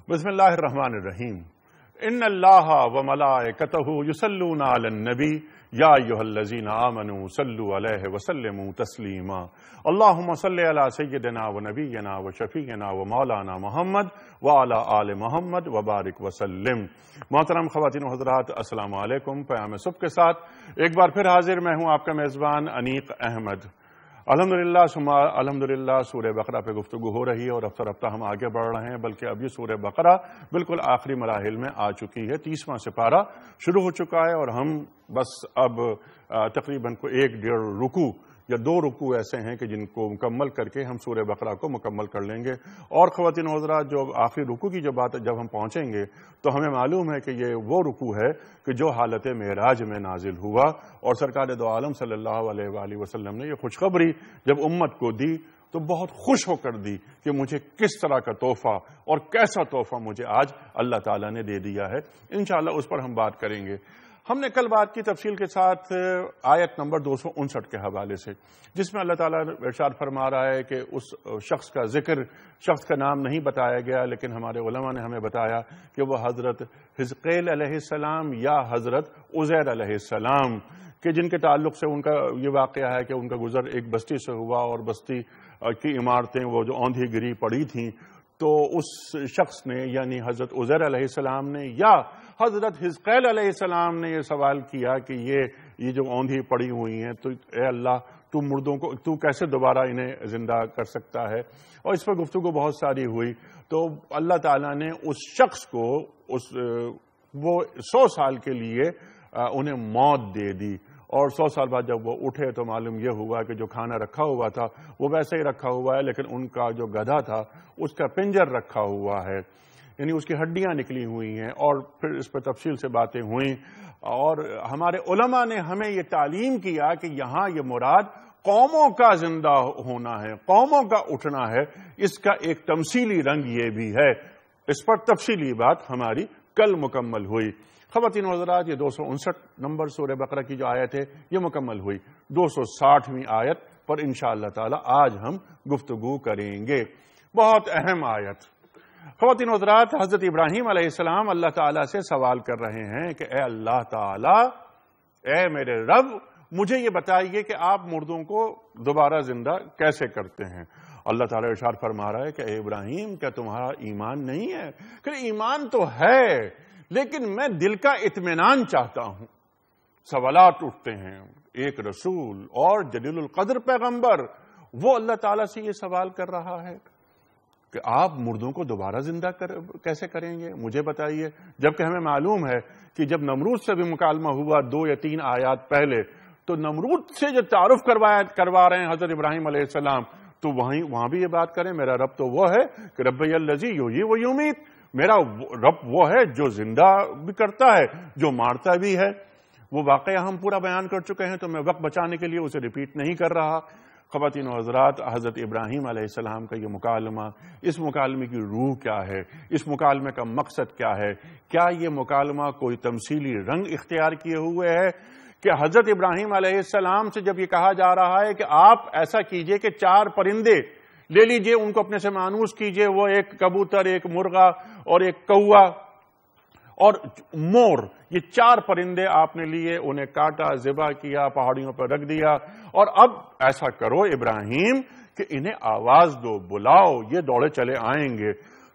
بسم اللہ الرحمن الرحیم ان اللہ وملائکتہ یصلون علی النبی یا ایھا الذین آمنوا صلوا علیہ وسلموا تسلیما اللہم صل علی سیدنا ونبینا وشفیعنا ومولانا محمد وعلی آل محمد وبارک وسلم۔ محترم خواتین و حضرات، السلام علیکم۔ پیام صبح کے ساتھ ایک بار پھر حاضر میں ہوں آپ کا میزبان انیق احمد۔ الحمدللہ سورہ بقرہ پہ گفتگو ہو رہی ہے اور رفتہ رفتہ ہم آگے بڑھ رہے ہیں، بلکہ اب یہ سورہ بقرہ بالکل آخری مراحل میں آ چکی ہے۔ 30واں سپارہ شروع ہو چکا ہے اور ہم بس اب تقریباً کو 1-1.5 رکوع یا 2 رکوع ایسے ہیں کہ جن کو مکمل کر کے ہم سورہ بقرہ کو مکمل کر لیں گے۔ اور خواتین و حضرات، جو آخری رکوع کی جو بات جب ہم پہنچیں گے تو ہمیں معلوم ہے کہ یہ وہ رکوع ہے کہ جو حالت معراج میں نازل ہوا، اور سرکار دو عالم صلی اللہ علیہ وآلہ وسلم نے یہ خوشخبری جب امت کو دی تو بہت خوش ہو کر دی کہ مجھے کس طرح کا تحفہ اور کیسا تحفہ مجھے آج اللہ تعالیٰ نے دے دیا ہے۔ انشاءاللہ اس پر ہم بات کریں گے۔ ہم نے کل بات کی تفصیل کے ساتھ آیت نمبر 259 کے حوالے سے، جس میں اللہ تعالیٰ ارشاد فرما رہا ہے کہ اس شخص کا ذکر، شخص کا نام نہیں بتایا گیا، لیکن ہمارے علماء نے ہمیں بتایا کہ وہ حضرت حزقیل علیہ السلام یا حضرت عزیر علیہ السلام کہ جن کے تعلق سے ان کا یہ واقعہ ہے کہ ان کا گزر ایک بستی سے ہوا اور بستی کی عمارتیں وہ جو اوندھی گری پڑی تھیں، تو اس شخص نے یعنی حضرت عزیر علیہ السلام نے یا حضرت حزقیل علیہ السلام نے یہ سوال کیا کہ یہ جو اوندھی پڑی ہوئی ہیں تو اے اللہ تو مردوں کو تو کیسے دوبارہ انہیں زندہ کر سکتا ہے، اور اس پر گفتگو بہت ساری ہوئی۔ تو اللہ تعالیٰ نے اس شخص کو وہ 100 سال کے لیے انہیں موت دے دی، اور 100 سال بعد جب وہ اٹھے تو معلوم یہ ہوا کہ جو کھانا رکھا ہوا تھا وہ ویسے ہی رکھا ہوا ہے، لیکن ان کا جو گدھا تھا اس کا پنجر رکھا ہوا ہے، یعنی اس کی ہڈیاں نکلی ہوئی ہیں، اور پھر اس پر تفصیل سے باتیں ہوئیں۔ اور ہمارے علماء نے ہمیں یہ تعلیم کیا کہ یہاں یہ مراد قوموں کا زندہ ہونا ہے، قوموں کا اٹھنا ہے، اس کا ایک تمثیلی رنگ یہ بھی ہے۔ اس پر تفصیلی بات ہماری کل مکمل ہوئی۔ خواتین و حضرات، یہ 259 نمبر سورہ بقرہ کی جو آیت ہے یہ مکمل ہوئی۔ 260ویں آیت پر انشاءاللہ تعالی آج ہم گفتگو کریں گے۔ بہت اہم آیت۔ خواتین و حضرات، حضرت ابراہیم علیہ السلام اللہ تعالیٰ سے سوال کر رہے ہیں کہ اے اللہ تعالیٰ، اے میرے رب، مجھے یہ بتائیے کہ آپ مردوں کو دوبارہ زندہ کیسے کرتے ہیں۔ اللہ تعالیٰ ارشاد فرما رہا ہے کہ اے ابراہیم، کیا تمہارا ایمان نہیں ہے؟ کہ ایمان تو ہے، لیکن میں دل کا اطمینان چاہتا ہوں۔ سوالات اٹھتے ہیں، ایک رسول اور جلیل القدر پیغمبر وہ اللہ تعالیٰ سے یہ سوال کر رہا ہے کہ آپ مردوں کو دوبارہ زندہ کیسے کریں گے، مجھے بتائیے۔ جبکہ ہمیں معلوم ہے کہ جب نمرود سے بھی مکالمہ ہوا 2 یا 3 آیات پہلے، تو نمرود سے جو تعارف کروا رہے ہیں حضرت ابراہیم علیہ السلام، تو وہاں بھی یہ بات کریں، میرا رب تو وہ ہے کہ ربی الذی یحیی و یمیت، میرا رب وہ ہے جو زندہ بھی کرتا ہے، جو مارتا بھی ہے۔ وہ واقعہ ہم پورا بیان کر چکے ہیں، تو میں وقت بچانے کے لیے اسے ریپیٹ نہیں کر رہا۔ خواتین و حضرات، حضرت ابراہیم علیہ السلام کا یہ مکالمہ، اس مکالمے کی روح کیا ہے، اس مکالمے کا مقصد کیا ہے؟ کیا یہ مکالمہ کوئی تمثیلی رنگ اختیار کیے ہوئے ہے کہ حضرت ابراہیم علیہ السلام سے جب یہ کہا جا رہا ہے کہ آپ ایسا کیجئے کہ 4 پرندے لے لیجئے، ان کو اپنے سے مانوس کیجئے، وہ ایک کبوتر، ایک مرغا اور ایک کوا اور مور، یہ 4 پرندے آپ نے لیے، انہیں کاٹا، ذبح کیا، پہاڑیوں پر رکھ دیا، اور اب ایسا کرو ابراہیم کہ انہیں آواز دو، بلاؤ، یہ دوڑے چلے آئیں گے۔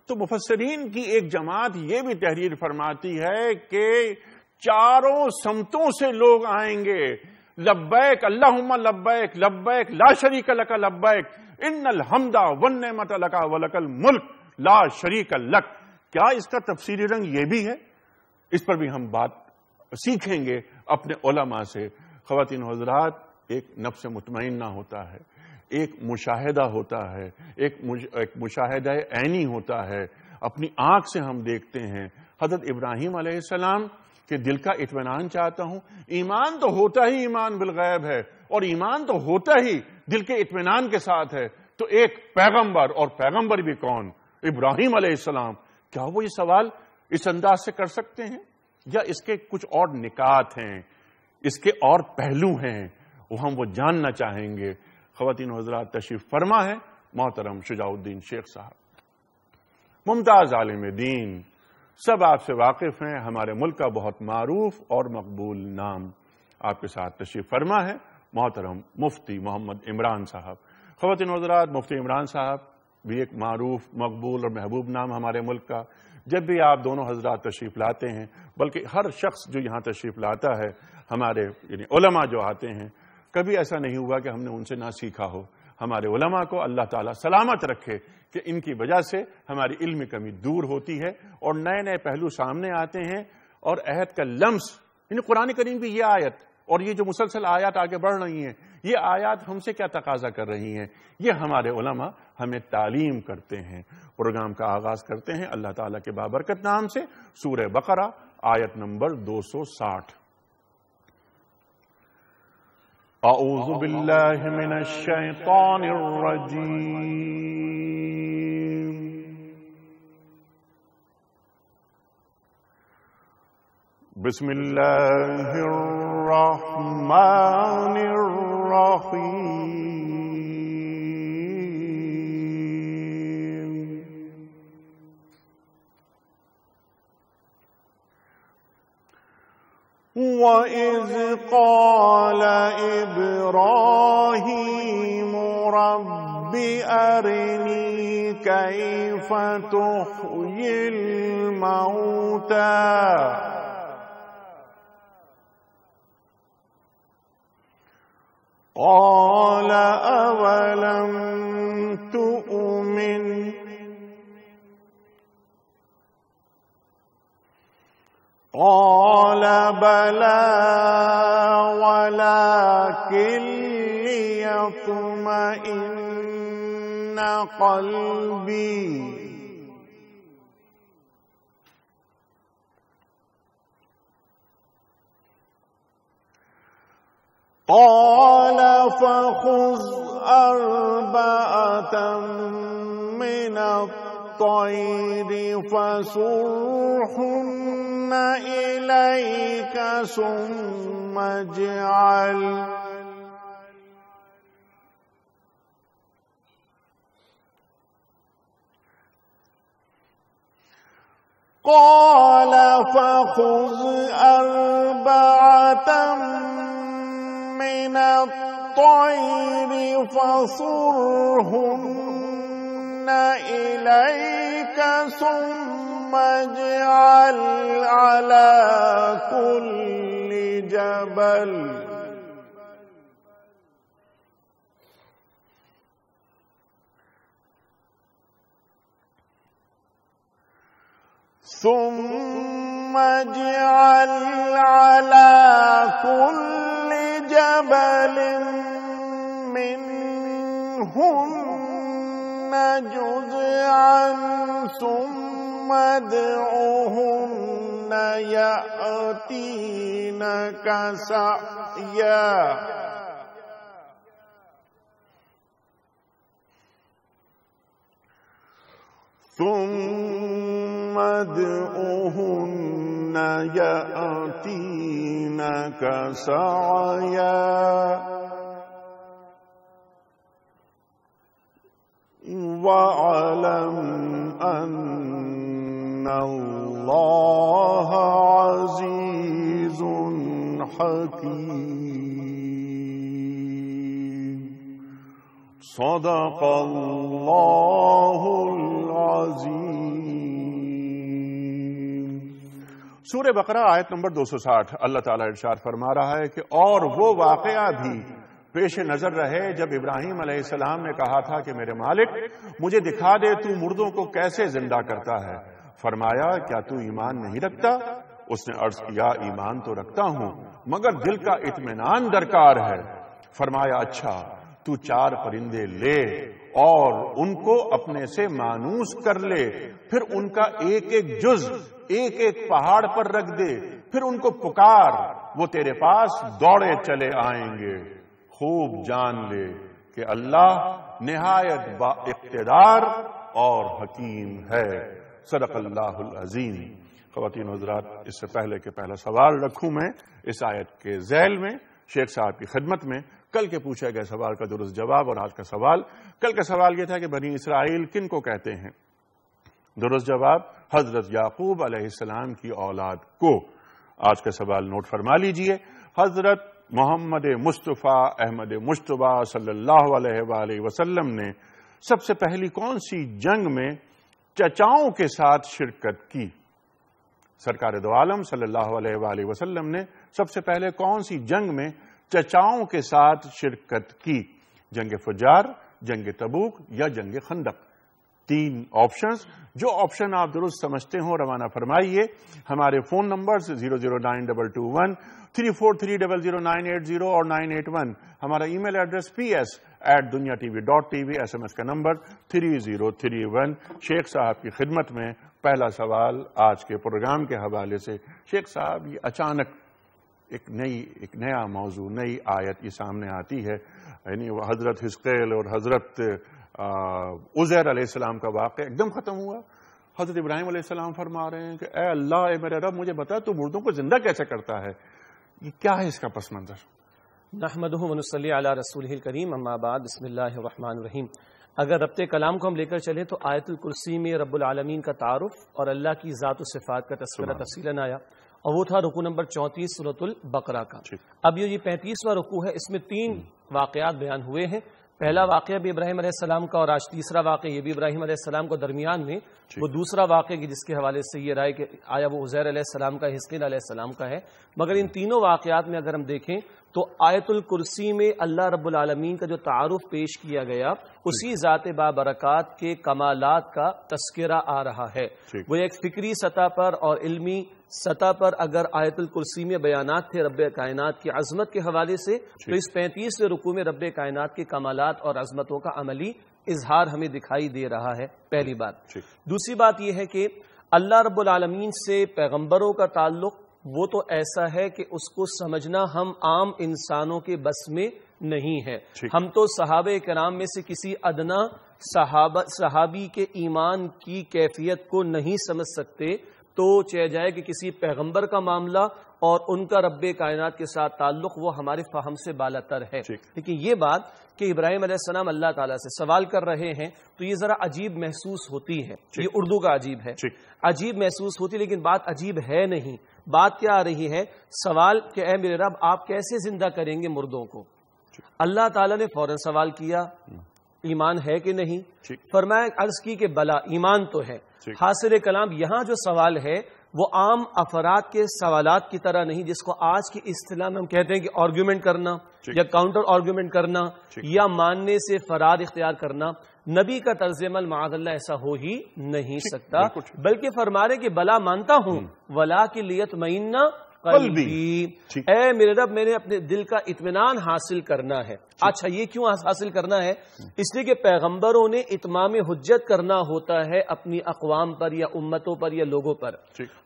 تو مفسرین کی ایک جماعت یہ بھی تحریر فرماتی ہے کہ 4 سمتوں سے لوگ آئیں گے، لبیک اللہم لبیک لبیک لا شریک لک لبیک ان الحمد والنعمت لک ولک الملک لا شریک لک۔ کیا اس کا تفسیری رنگ یہ بھی ہے؟ اس پر بھی ہم بات سیکھیں گے اپنے علماء سے۔ خواتین و حضرات، ایک نفس مطمئنہ ہوتا ہے، ایک مشاہدہ ہوتا ہے، ایک مشاہدہ عینی ہوتا ہے، اپنی آنکھ سے ہم دیکھتے ہیں۔ حضرت ابراہیم علیہ السلام کہ دل کا اطمینان چاہتا ہوں، ایمان تو ہوتا ہی ایمان بالغیب ہے، اور ایمان تو ہوتا ہی دل کے اطمینان کے ساتھ ہے۔ تو ایک پیغمبر، اور پیغمبر بھی کون؟ ابراہیم علیہ السلام، کیا وہ یہ سوال اس انداز سے کر سکتے ہیں یا اس کے کچھ اور نکات ہیں، اس کے اور پہلو ہیں، وہ ہم وہ جاننا چاہیں گے۔ خواتین و حضرات، تشریف فرما ہے محترم شجاع الدین شیخ صاحب، ممتاز عالم دین، سب آپ سے واقف ہیں، ہمارے ملک کا بہت معروف اور مقبول نام۔ آپ کے ساتھ تشریف فرما ہے محترم مفتی محمد عمران صاحب۔ خواتین و حضرات، مفتی عمران صاحب بھی ایک معروف، مقبول اور محبوب نام ہمارے ملک کا۔ جب بھی آپ دونوں حضرات تشریف لاتے ہیں، بلکہ ہر شخص جو یہاں تشریف لاتا ہے، ہمارے یعنی علماء جو آتے ہیں، کبھی ایسا نہیں ہوا کہ ہم نے ان سے نہ سیکھا ہو۔ ہمارے علماء کو اللہ تعالیٰ سلامت رکھے کہ ان کی وجہ سے ہماری علم کمی دور ہوتی ہے اور نئے نئے پہلو سامنے آتے ہیں، اور عہد کا لمس، یعنی قرآن کریم کی یہ آیت اور یہ جو مسلسل آیات آگے بڑھ رہی ہیں، یہ آیات ہم سے کیا تقاضا کر رہی ہیں، یہ ہمارے علماء ہمیں تعلیم کرتے ہیں۔ پروگرام کا آغاز کرتے ہیں اللہ تعالیٰ کے بابرکت نام سے، سورہ بقرہ آیت نمبر 260۔ اعوذ باللہ من الشیطان الرجیم، بسم اللہ الرحمن الرحیم، وَإِذْ قَالَ إِبْرَاهِيمُ رَبِّ أَرِنِي كَيْفَ تُحْيِي الْمَوْتَى قَالَ أَوَلَمْ تُؤْمِنْ قال بلى ولكن ليطمئن قلبي قال فخذ أربعة من الطير فصرهن إليك ثم اجعل قال فخذ أربعة من الطير فصرهن إليك ثم اجعل على كل جبل ثم اجعل على كل جبل منهن جزءا ثم ادعهن يأتينك سعيا ثم ادعهن يأتينك سعيا واعلم أن الله عزيز حكيم صدق الله العظيم۔ سورہ بقرہ آیت نمبر 260، اللہ تعالیٰ ارشاد فرما رہا ہے کہ اور وہ واقعہ بھی پیش نظر رہے جب ابراہیم علیہ السلام نے کہا تھا کہ میرے مالک مجھے دکھا دے تو مردوں کو کیسے زندہ کرتا ہے۔ فرمایا کیا تو ایمان نہیں رکھتا؟ اس نے عرض کیا ایمان تو رکھتا ہوں مگر دل کا اطمینان درکار ہے۔ فرمایا اچھا تو 4 پرندے لے اور ان کو اپنے سے مانوس کر لے، پھر ان کا ایک ایک جز ایک ایک پہاڑ پر رکھ دے، پھر ان کو پکار، وہ تیرے پاس دوڑے چلے آئیں گے۔ خوب جان لے کہ اللہ نہایت با اقتدار اور حکیم ہے۔ صدق اللہ العظیم۔ خواتین و حضرات، اس سے پہلے کہ پہلا سوال رکھوں میں اس آیت کے ذیل میں شیخ صاحب کی خدمت میں کل کے پوچھے گئے سوال کا درست جواب اور آج کا سوال۔ کل کا سوال یہ تھا کہ بنی اسرائیل کن کو کہتے ہیں؟ درست جواب حضرت یعقوب علیہ السلام کی اولاد کو۔ آج کا سوال نوٹ فرما لیجئے۔ حضرت محمد مصطفیٰ احمد مجتبیٰ صلی اللہ علیہ وآلہ وسلم نے سب سے پہلی کون سی جنگ میں چچاؤں کے ساتھ شرکت کی؟ سرکار دو عالم صلی اللہ علیہ وآلہ وسلم نے سب سے پہلے کون سی جنگ میں چچاؤں کے ساتھ شرکت کی؟ جنگ فجار، جنگ تبوک یا جنگ خندق؟ 3 آپشنز۔ جو آپشن آپ درست سمجھتے ہوں روانہ فرمائیے۔ ہمارے فون نمبرز 00922 343000980 اور 981۔ ہمارا ای میل ایڈریس ps@dunyatv.tv۔ SMS کا نمبر 3031۔ شیخ صاحب کی خدمت میں پہلا سوال آج کے پروگرام کے حوالے سے۔ شیخ صاحب، یہ اچانک ایک نیا موضوع، نئی آیت یہ سامنے آتی ہے، یعنی حضرت حزقیل اور حضرت عزیر علیہ السلام کا واقعہ ایک دم ختم ہوا۔ حضرت ابراہیم علیہ السلام فرما رہے ہیں کہ اے اللہ، اے میرے رب، مجھے بتا تو مردوں کو زندہ کیسے کرتا ہے؟ یہ کیا ہے اس کا پس منظر؟ نحمدہ و نصلی علی رسولہ الکریم، اما بعد، بسم اللہ الرحمن الرحیم۔ اگر ربط کلام کو ہم لے کر چلیں تو آیت الکرسی میں رب العالمین کا تعارف اور اللہ کی ذات و صفات کا تذکرہ تفصیلاً آیا، اور وہ تھا رکوع نمبر 34 سورۃ البقرہ کا۔ اب یہ 35واں رکوع ہے، اس میں 3 واقعات بیان ہوئے ہیں۔ پہلا واقعہ بھی ابراہیم علیہ السلام کا، اور آج تیسرا واقعہ یہ بھی ابراہیم علیہ السلام کو، درمیان میں وہ دوسرا واقعہ جس کے حوالے سے یہ رائے کہ آیا وہ عزیر علیہ السلام کا، حزقیل علیہ السلام کا ہے۔ مگر ان تینوں واقعات میں اگر ہم دیکھیں تو آیت الکرسی میں اللہ رب العالمین کا جو تعارف پیش کیا گیا، اسی ذات بابرکات کے کمالات کا تذکرہ آ رہا ہے۔ وہ ایک فکری سطح پر اور علمی سطح پر اگر آیت الکرسی میں بیانات تھے رب کائنات کی عظمت کے حوالے سے، تو اس 35ویں رکوع میں رب کائنات کے کمالات اور عظمتوں کا عملی اظہار ہمیں دکھائی دے رہا ہے، پہلی بات۔ دوسری بات یہ ہے کہ اللہ رب العالمین سے پیغمبروں کا تعلق وہ تو ایسا ہے کہ اس کو سمجھنا ہم عام انسانوں کے بس میں نہیں ہے۔ ہم تو صحابہ کرام میں سے کسی ادنا صحابی کے ایمان کی کیفیت کو نہیں سمجھ سکتے، تو چاہے جائے کہ کسی پیغمبر کا معاملہ اور ان کا رب کائنات کے ساتھ تعلق وہ ہمارے فہم سے بالاتر ہے۔ لیکن یہ بات کہ ابراہیم علیہ السلام اللہ تعالیٰ سے سوال کر رہے ہیں تو یہ ذرا عجیب محسوس ہوتی ہے، یہ اردو کا عجیب ہے، عجیب محسوس ہوتی، لیکن بات عجیب ہے نہیں۔ بات کیا آ رہی ہے؟ سوال کہ اے میرے رب، آپ کیسے زندہ کریں گے مردوں کو؟ اللہ تعالیٰ نے فوراً سوال کیا، ایمان ہے کہ نہیں؟ فرمایا، عرض کی کہ بلا، ایمان تو ہے۔ حاصل کلام یہاں جو سوال ہے وہ عام افراد کے سوالات کی طرح نہیں، جس کو آج کی اصطلاح میں ہم کہتے ہیں کہ آرگیومنٹ کرنا یا کاؤنٹر آرگیومنٹ کرنا یا ماننے سے فرار اختیار کرنا۔ نبی کا طرز عمل معاذ اللہ ایسا ہو ہی نہیں سکتا، بلکہ فرما رہے کہ بلا مانتا ہوں، وَلَٰكِن لِيَطْمَئِنَّ قلبی، اے میرے رب، میں نے اپنے دل کا اطمینان حاصل کرنا ہے۔ اچھا، یہ کیوں حاصل کرنا ہے؟ اس لیے کہ پیغمبروں نے اتمام حجت کرنا ہوتا ہے اپنی اقوام پر یا امتوں پر یا لوگوں پر،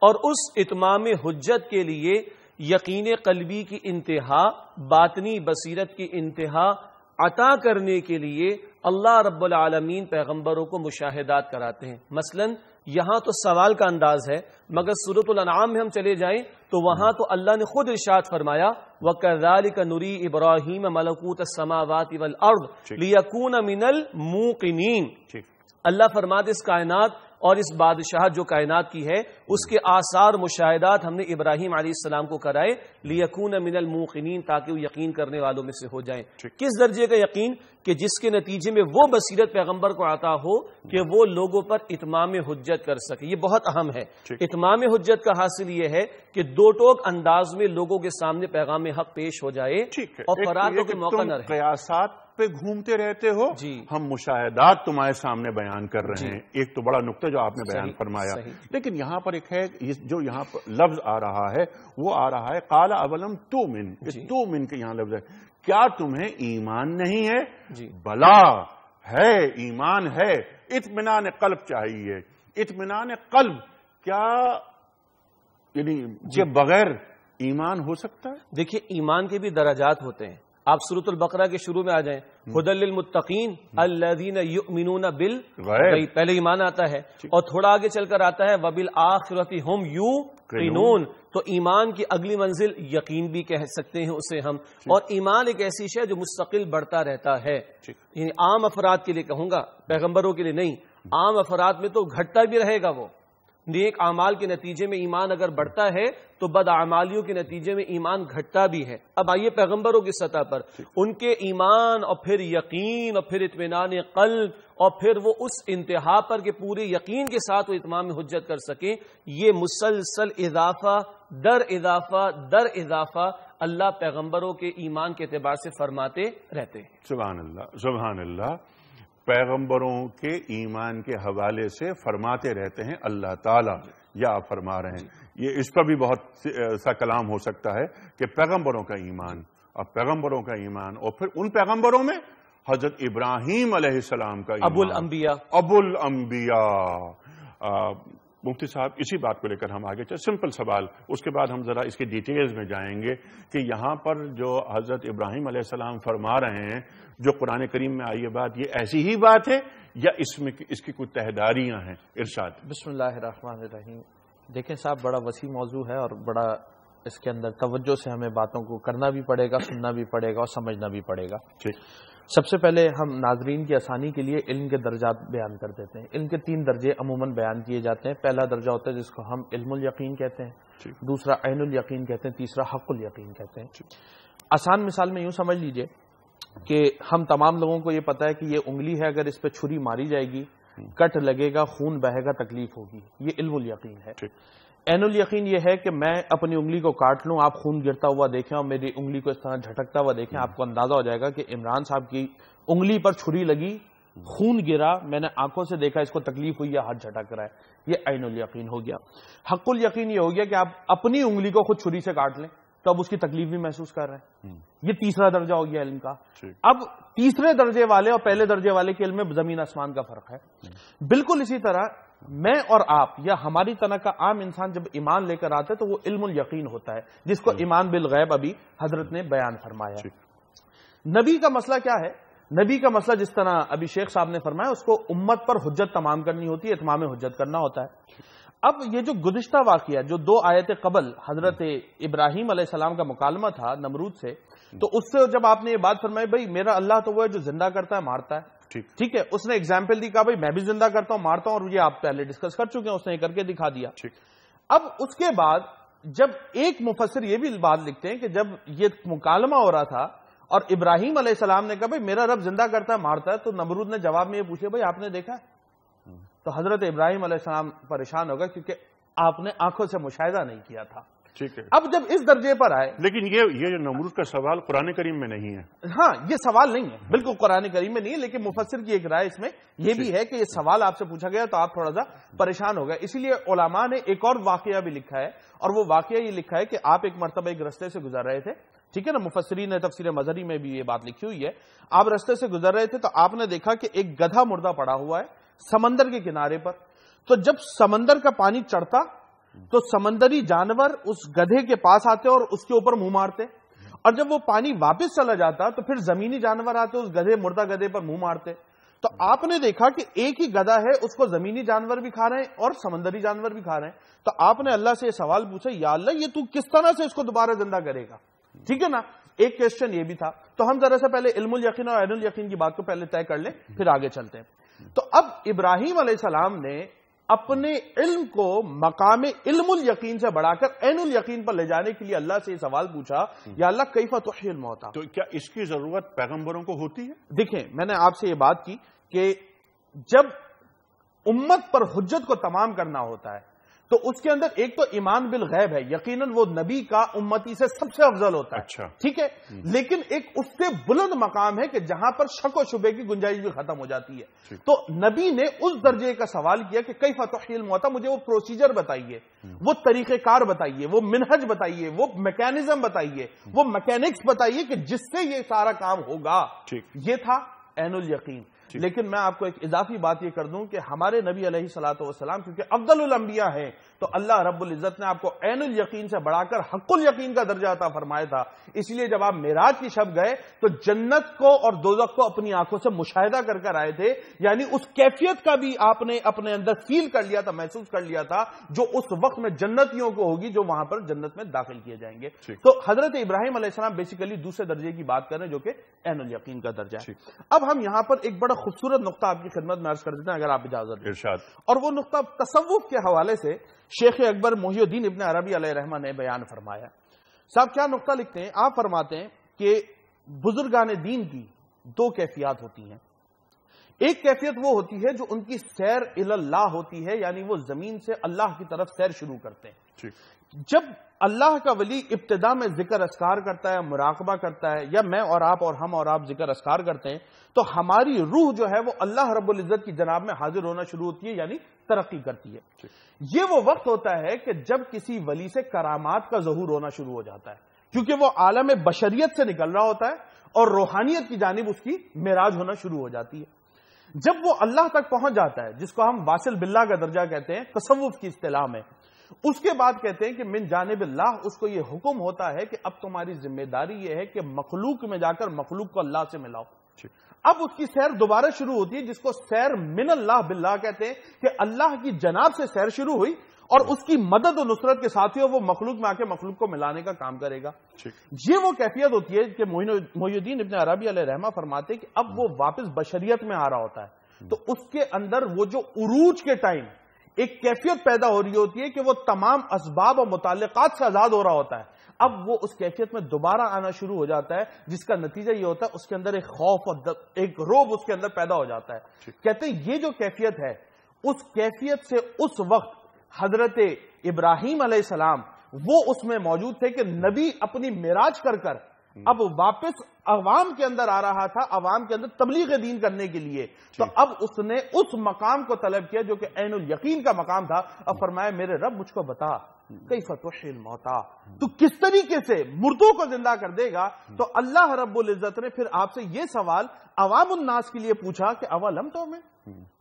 اور اس اتمام حجت کے لیے یقین قلبی کی انتہا، باطنی بصیرت کی انتہا عطا کرنے کے لیے اللہ رب العالمین پیغمبروں کو مشاہدات کراتے ہیں۔ مثلاً یہاں تو سوال کا انداز ہے، مگر سورۃ الانعام میں ہم چلے جائیں تو وہاں تو اللہ نے خود ارشاد فرمایا، وَكَذَلِكَ نُرِي إِبْرَاهِيمَ مَلَكُوتَ السَّمَاوَاتِ وَالْأَرْضِ لِيَكُونَ مِنَ الْمُوقِنِينَ۔ اللہ فرماتے اس کائنات اور اس بادشاہت جو کائنات کی ہے، اس کے آثار مشاہدات ہم نے ابراہیم علیہ السلام کو کرائے، لِيَكُونَ مِنَ الْمُوقِنِينَ، تاکہ وہ یقین کرنے والوں میں سے ہو جائیں۔ کس درجے کا یقین؟ کہ جس کے نتیجے میں وہ بصیرت پیغمبر کو عطا ہو کہ وہ لوگوں پر اتمام حجت کر سکے۔ یہ بہت اہم ہے۔ اتمام حجت کا حاصل یہ ہے کہ دو ٹوک انداز میں لوگوں کے سامنے پیغام حق پیش ہو جائے اور فرار کے موقع نہ رہے۔ قیاسات پہ گھومتے رہتے ہو، ہم مشاہدات تمہارے سامنے بیان کر رہے ہیں۔ ایک تو بڑا نقطہ جو آپ نے بیان فرمایا، لیکن یہاں پر ایک ہے جو یہاں پر لفظ آ رہا ہے، وہ آ رہا ہے قال اولم تؤمن، تؤمن کے یہاں لفظ ہے، کیا تمہیں ایمان نہیں ہے؟ بلا ہے، ایمان ہے، اطمینان قلب چاہیے۔ اطمینان قلب کیا یعنی کہ بغیر ایمان ہو سکتا ہے؟ دیکھیے، ایمان کے بھی درجات ہوتے ہیں۔ آپ سورۃ البقرہ کے شروع میں آ جائیں، ھدی للمتقین الذین یؤمنون بالغیب، پہلے ایمان آتا ہے، اور تھوڑا آگے چل کر آتا ہے وبالآخرۃ ہم یوقنون، تو ایمان کی اگلی منزل یقین بھی کہہ سکتے ہیں اسے ہم، اور ایمان ایک ایسی شے جو مستقل بڑھتا رہتا ہے، یعنی عام افراد کے لیے کہوں گا، پیغمبروں کے لیے نہیں، عام افراد میں تو گھٹتا بھی رہے گا، وہ نیک اعمال کے نتیجے میں ایمان اگر بڑھتا ہے تو بد اعمالیوں کے نتیجے میں ایمان گھٹتا بھی ہے۔ اب آئیے پیغمبروں کی سطح پر ان کے ایمان اور پھر یقین اور پھر اطمینان قلب اور پھر وہ اس انتہا پر کہ پورے یقین کے ساتھ وہ اتمام حجت کر سکیں، یہ مسلسل اضافہ در اضافہ در اضافہ اللہ پیغمبروں کے ایمان کے اعتبار سے فرماتے رہتے ہیں۔ سبحان اللہ، سبحان اللہ، پیغمبروں کے ایمان کے حوالے سے فرماتے رہتے ہیں اللہ تعالیٰ، یا آپ فرما رہے ہیں۔ یہ اس پر بھی بہت سا کلام ہو سکتا ہے کہ پیغمبروں کا ایمان اور پیغمبروں کا ایمان، اور پھر ان پیغمبروں میں حضرت ابراہیم علیہ السلام کا ایمان، ابو الانبیاء۔ مفتی صاحب اسی بات کو لے کر ہم آگے چلیں، سمپل سوال، اس کے بعد ہم ذرا اس کی ڈیٹیلز میں جائیں گے کہ یہاں پر جو حضرت ابراہیم علیہ السلام فرما رہے ہیں، جو قرآن کریم میں آئی بات، یہ ایسی ہی بات ہے یا اس کی کچھ تہداریاں ہیں؟ ارشاد۔ بسم اللہ الرحمن الرحیم۔ دیکھیں صاحب، بڑا وسیع موضوع ہے اور بڑا اس کے اندر توجہ سے ہمیں باتوں کو کرنا بھی پڑے گا، سننا بھی پڑے گا اور سمجھنا بھی پڑے گا۔ سب سے پہلے ہم ناظرین کی آسانی کے لیے علم کے درجات بیان کر دیتے ہیں۔ علم کے 3 درجے عموماً بیان کیے جاتے ہیں۔ پہلا درجہ ہوتا ہے جس کو ہم علم الیقین کہتے ہیں، دوسرا عین الیقین کہتے ہیں، تیسرا حق الیقین کہتے ہیں۔ آسان مثال میں یوں سمجھ لیجئے کہ ہم تمام لوگوں کو یہ پتا ہے کہ یہ انگلی ہے، اگر اس پہ چھری ماری جائے گی، کٹ لگے گا، خون بہے گا، تکلیف ہوگی، یہ علم الیقین ہے۔ عین الیقین یہ ہے کہ میں اپنی انگلی کو کاٹ لوں، آپ خون گرتا ہوا دیکھیں اور میری انگلی کو اس طرح جھٹکتا ہوا دیکھیں، آپ کو اندازہ ہو جائے گا کہ عمران صاحب کی انگلی پر چھری لگی، خون گرا، میں نے آنکھوں سے دیکھا، اس کو تکلیف ہوئی یا ہاتھ جھٹک رہا ہے، یہ عین الیقین ہو گیا۔ حق الیقین یہ ہو گیا کہ آپ اپنی انگلی کو خود چھری سے کاٹ لیں تو اب اس کی تکلیف بھی محسوس کر رہے ہیں، یہ تیسرا درجہ ہو گیا علم کا۔ اب تیسرے درجے والے اور پہلے درجے والے کے علم میں زمین آسمان کا فرق ہے۔ بالکل اسی طرح میں اور آپ یا ہماری طرح کا عام انسان جب ایمان لے کر آتا ہے تو وہ علم الیقین ہوتا ہے، جس کو ایمان بالغیب ابھی حضرت نے بیان فرمایا۔ نبی کا مسئلہ کیا ہے؟ نبی کا مسئلہ جس طرح ابھی شیخ صاحب نے فرمایا، اس کو امت پر حجت تمام کرنی ہوتی ہے، اتمام حجت کرنا ہوتا ہے۔ اب یہ جو گزشتہ واقعہ جو 2 آیت قبل حضرت ابراہیم علیہ السلام کا مکالمہ تھا نمرود سے، تو اس سے جب آپ نے یہ بات فرمائی بھائی میرا اللہ تو وہ ہے جو زندہ کرتا ہے مارتا ہے، ٹھیک ہے، اس نے ایگزامپل دی، کہا بھائی میں بھی زندہ کرتا ہوں مارتا ہوں، اور یہ آپ پہلے ڈسکس کر چکے ہیں، اس نے یہ کر کے دکھا دیا۔ اب اس کے بعد جب ایک مفسر یہ بھی بات لکھتے ہیں کہ جب یہ مکالمہ ہو رہا تھا اور ابراہیم علیہ السلام نے کہا بھائی میرا رب زندہ کرتا ہے مارتا ہے، تو نمرود نے جواب میں یہ پوچھا بھائی آپ نے دیکھا؟ تو حضرت ابراہیم علیہ السلام پریشان ہوگا کیونکہ آپ نے آنکھوں سے مشاہدہ نہیں کیا تھا۔ ٹھیک ہے، اب جب اس درجے پر آئے، لیکن یہ جو نمرود کا سوال قرآن کریم میں نہیں ہے۔ ہاں یہ سوال نہیں ہے، بالکل قرآن کریم میں نہیں ہے، لیکن مفسر کی ایک رائے اس میں یہ بھی ہے کہ یہ سوال آپ سے پوچھا گیا تو آپ تھوڑا سا پریشان ہو گئے، اسی لیے علماء نے ایک اور واقعہ بھی لکھا ہے، اور وہ واقعہ یہ لکھا ہے کہ آپ ایک مرتبہ ایک رستے سے گزر رہے تھے، ٹھیک ہے نا، مفسرین نے تفسیر مظہری میں بھی یہ بات لکھی ہوئی ہے، آپ رستے سے گزر رہے تھے تو آپ نے دیکھا کہ ایک گدھا مردہ پڑا ہوا ہے سمندر کے کنارے پر، تو جب سمندر کا پانی چڑھتا تو سمندری جانور اس گدھے کے پاس آتے اور اس کے اوپر منہ مارتے، اور جب وہ پانی واپس چلا جاتا تو پھر زمینی جانور آتے اس مردہ گدھے پر منہ مارتے۔ تو آپ نے دیکھا کہ ایک ہی گدھا ہے، اس کو زمینی جانور بھی کھا رہے ہیں اور سمندری جانور بھی کھا رہے ہیں، تو آپ نے اللہ سے یہ سوال پوچھا یا اللہ یہ تو کس طرح سے اس کو دوبارہ زندہ کرے گا، ٹھیک ہے نا، ایک کویسچن یہ بھی تھا۔ تو ہم ذرا سے پہلے علم الیقین اور عین الیقین کی بات کو پہلے طے کر لیں، پھر آگے چلتے ہیں۔ تو اب ابراہیم علیہ السلام نے اپنے علم کو مقام علم الیقین سے بڑھا کر عین الیقین پر لے جانے کے لیے اللہ سے یہ سوال پوچھا یا اللہ کیف تحیی الموتیٰ، تو کیا اس کی ضرورت پیغمبروں کو ہوتی ہے؟ دیکھیں میں نے آپ سے یہ بات کی کہ جب امت پر حجت کو تمام کرنا ہوتا ہے تو اس کے اندر ایک تو ایمان بالغیب ہے، یقیناً وہ نبی کا امتی سے سب سے افضل ہوتا ہے، اچھا ٹھیک ہے، لیکن ایک اس سے بلند مقام ہے کہ جہاں پر شک و شبے کی گنجائش بھی ختم ہو جاتی ہے۔ تو نبی نے اس درجے کا سوال کیا کہ کیف تحیی الموتیٰ، مجھے وہ پروسیجر بتائیے، وہ طریقہ کار بتائیے، وہ منہج بتائیے، وہ میکینزم بتائیے، وہ میکینکس بتائیے کہ جس سے یہ سارا کام ہوگا۔ یہ تھا عین الیقین۔ لیکن میں آپ کو ایک اضافی بات یہ کر دوں کہ ہمارے نبی علیہ الصلوۃ والسلام کیونکہ افضل الانبیاء ہیں، تو اللہ رب العزت نے آپ کو عین الیقین سے بڑھا کر حق الیقین کا درجہ عطا فرمایا تھا. اس لیے جب آپ معراج کی شب گئے تو جنت کو اور دوزخ کو اپنی آنکھوں سے مشاہدہ کر کر آئے تھے، یعنی اس کیفیت کا بھی آپ نے اپنے اندر فیل کر لیا تھا، محسوس کر لیا تھا جو اس وقت میں جنتیوں کو ہوگی جو وہاں پر جنت میں داخل کیے جائیں گے. تو حضرت ابراہیم علیہ السلام بیسیکلی دوسرے درجے کی بات کر رہے ہیں جو کہ عین الیقین کا درجہ ہے. اب ہم یہاں پر ایک بڑا خوبصورت نقطہ آپ کی خدمت میں عرض کر دیتے ہیں اگر آپ اجازت دیں. ارشاد. اور وہ نقطہ تصوف کے حوالے سے شیخ اکبر محی الدین ابن عربی علیہ رحمہ نے بیان فرمایا. صاحب کیا نقطہ لکھتے ہیں؟ آپ فرماتے ہیں کہ بزرگان دین کی دو کیفیات ہوتی ہیں. ایک کیفیت وہ ہوتی ہے جو ان کی سیر اللہ ہوتی ہے، یعنی وہ زمین سے اللہ کی طرف سیر شروع کرتے ہیں. جب اللہ کا ولی ابتدا میں ذکر اذکار کرتا ہے، مراقبہ کرتا ہے، یا میں اور آپ اور ہم اور آپ ذکر اذکار کرتے ہیں، تو ہماری روح جو ہے وہ اللہ رب العزت کی جناب میں حاضر ہونا شروع ہوتی ہے، یعنی ترقی کرتی ہے. یہ وہ وقت ہوتا ہے کہ جب کسی ولی سے کرامات کا ظہور ہونا شروع ہو جاتا ہے، کیونکہ وہ عالم بشریت سے نکل رہا ہوتا ہے اور روحانیت کی جانب اس کی معراج ہونا شروع ہو جاتی ہے. جب وہ اللہ تک پہنچ جاتا ہے، جس کو ہم واصل باللہ کا درجہ کہتے ہیں تصوف کی اصطلاح میں، اس کے بعد کہتے ہیں کہ من جانب اللہ اس کو یہ حکم ہوتا ہے کہ اب تمہاری ذمہ داری یہ ہے کہ مخلوق میں جا کر مخلوق کو اللہ سے ملاؤ. اب اس کی سیر دوبارہ شروع ہوتی ہے جس کو سیر من اللہ باللہ کہتے ہیں، کہ اللہ کی جناب سے سیر شروع ہوئی اور اس کی مدد و نصرت کے ساتھ وہ مخلوق میں آ کے مخلوق کو ملانے کا کام کرے گا. یہ وہ کیفیت ہوتی ہے کہ محی الدین ابن عربی علیہ رحمہ فرماتے ہیں کہ اب وہ واپس بشریت میں آ رہا ہوتا ہے، تو اس کے اندر وہ جو عروج کے ٹائم ایک کیفیت پیدا ہو رہی ہوتی ہے کہ وہ تمام اسباب اور متعلقات سے آزاد ہو رہا ہوتا ہے. اب وہ اس کیفیت میں دوبارہ آنا شروع ہو جاتا ہے، جس کا نتیجہ یہ ہوتا ہے اس کے اندر ایک خوف اور ایک رعب اس کے اندر پیدا ہو جاتا ہے. کہتے ہیں یہ جو کیفیت ہے، اس کیفیت سے اس وقت حضرت ابراہیم علیہ السلام وہ اس میں موجود تھے کہ نبی اپنی معراج کر کر اب واپس عوام کے اندر آ رہا تھا، عوام کے اندر تبلیغ دین کرنے کے لیے. تو اب اس نے اس مقام کو طلب کیا جو کہ عین الیقین کا مقام تھا. اب فرمایا میرے رب مجھ کو بتا کیف تحیی الموتیٰ، تو کس طریقے سے مردوں کو زندہ کر دے گا. تو اللہ رب العزت نے پھر آپ سے یہ سوال عوام الناس کے لیے پوچھا کہ اولم تؤمن،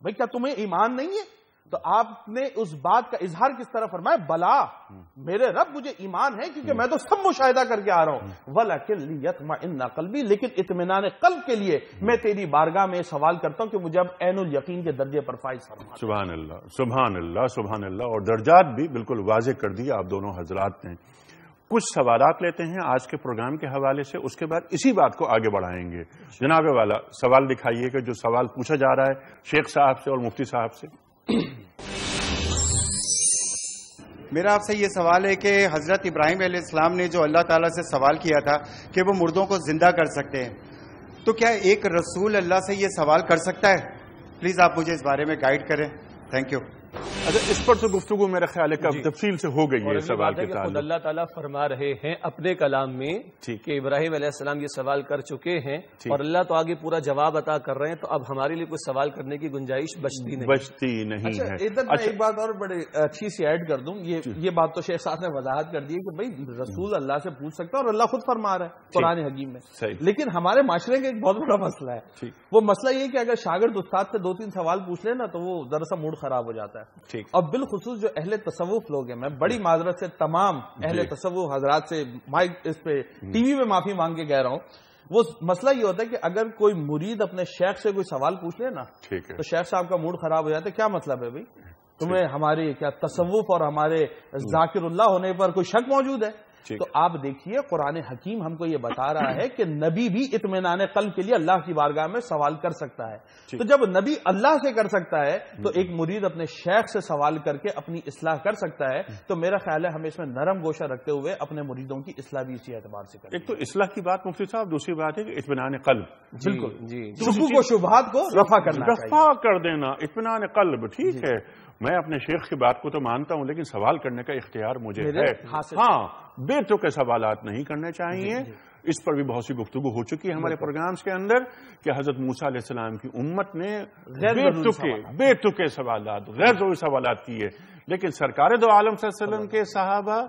بھئی کیا تمہیں ایمان نہیں ہے؟ تو آپ نے اس بات کا اظہار کس طرح فرمایا؟ بلا میرے رب مجھے ایمان ہے کیونکہ میں تو سب مشاہدہ کر کے آ رہا ہوں. وَلَكِنْ لِيَطْمَئِنَّ قَلْبِي، لیکن اطمینان قلب کے لیے میں تیری بارگاہ میں سوال کرتا ہوں کہ مجھے اب عین الیقین کے درجے پر فائز فرما. سبحان اللہ سبحان اللہ سبحان اللہ. اور درجات بھی بالکل واضح کر دیے آپ دونوں حضرات نے. کچھ سوالات لیتے ہیں آج کے پروگرام کے حوالے سے، اس کے بعد اسی بات کو آگے بڑھائیں گے. جناب والا سوال دکھائیے کہ جو سوال پوچھا جا رہا ہے شیخ صاحب سے اور مفتی صاحب سے. میرا آپ سے یہ سوال ہے کہ حضرت ابراہیم علیہ السلام نے جو اللہ تعالیٰ سے سوال کیا تھا کہ وہ مردوں کو زندہ کر سکتے ہیں، تو کیا ایک رسول اللہ سے یہ سوال کر سکتا ہے؟ پلیز آپ مجھے اس بارے میں گائیڈ کریں. Thank you. اچھا اس پر تو گفتگو میرا خیال ہے کہ تفصیل سے ہو گئی ہے سوال کے تعلق. اللہ تعالیٰ فرما رہے ہیں اپنے کلام میں کہ ابراہیم علیہ السلام یہ سوال کر چکے ہیں اور اللہ تو آگے پورا جواب عطا کر رہے ہیں، تو اب ہمارے لیے کوئی سوال کرنے کی گنجائش بچتی نہیں ہے. ادھر میں ایک بات اور بڑی اچھی سی ایڈ کر دوں. یہ بات تو شیخ صاحب نے وضاحت کر دی ہے کہ بھائی رسول اللہ سے پوچھ سکتا ہے اور اللہ خود فرما رہا ہے قرآن حکیم میں. لیکن ہمارے معاشرے کا ایک بہت بڑا مسئلہ ہے. وہ مسئلہ یہ کہ اگر شاگرد استاد سے 2-3 سوال پوچھ لے نا تو وہ ذرا سا موڈ خراب ہو جاتا ہے. اور بالخصوص جو اہل تصوف لوگ ہیں، میں بڑی معذرت سے تمام اہل تصوف حضرات سے مائک اس پہ ٹی وی میں معافی مانگ کے کہہ رہا ہوں، وہ مسئلہ یہ ہوتا ہے کہ اگر کوئی مرید اپنے شیخ سے کوئی سوال پوچھ لے نا تو شیخ صاحب کا موڈ خراب ہو جاتا ہے. کیا مطلب ہے بھائی؟ تمہیں ہماری کیا تصوف اور ہمارے ذاکر اللہ ہونے پر کوئی شک موجود ہے؟ تو آپ دیکھیے قرآن حکیم ہم کو یہ بتا رہا ہے کہ نبی بھی اطمینان قلب کے لیے اللہ کی بارگاہ میں سوال کر سکتا ہے. تو جب نبی اللہ سے کر سکتا ہے تو ایک مرید اپنے شیخ سے سوال کر کے اپنی اصلاح کر سکتا ہے. تو میرا خیال ہے ہمیں اس میں نرم گوشہ رکھتے ہوئے اپنے مریدوں کی اصلاح بھی اسی اعتبار سے کریں. ایک تو اصلاح کی بات مفتی صاحب، دوسری بات ہے کہ اطمینان قلب. بالکل شکوک و شبہات کو رفع کر دینا. اطمینان قلب ٹھیک ہے، میں اپنے شیخ کی بات کو تو مانتا ہوں لیکن سوال کرنے کا اختیار مجھے ہے. ہاں بے تک سوالات نہیں کرنے چاہیے. اس پر بھی بہت سی گفتگو ہو چکی ہے ہمارے پروگرامز کے اندر کہ حضرت موسیٰ علیہ السلام کی امت نے بے تکے سوالات، غیر ضروری سوالات کیے، لیکن سرکار دو عالم صلی اللہ علیہ وسلم کے صحابہ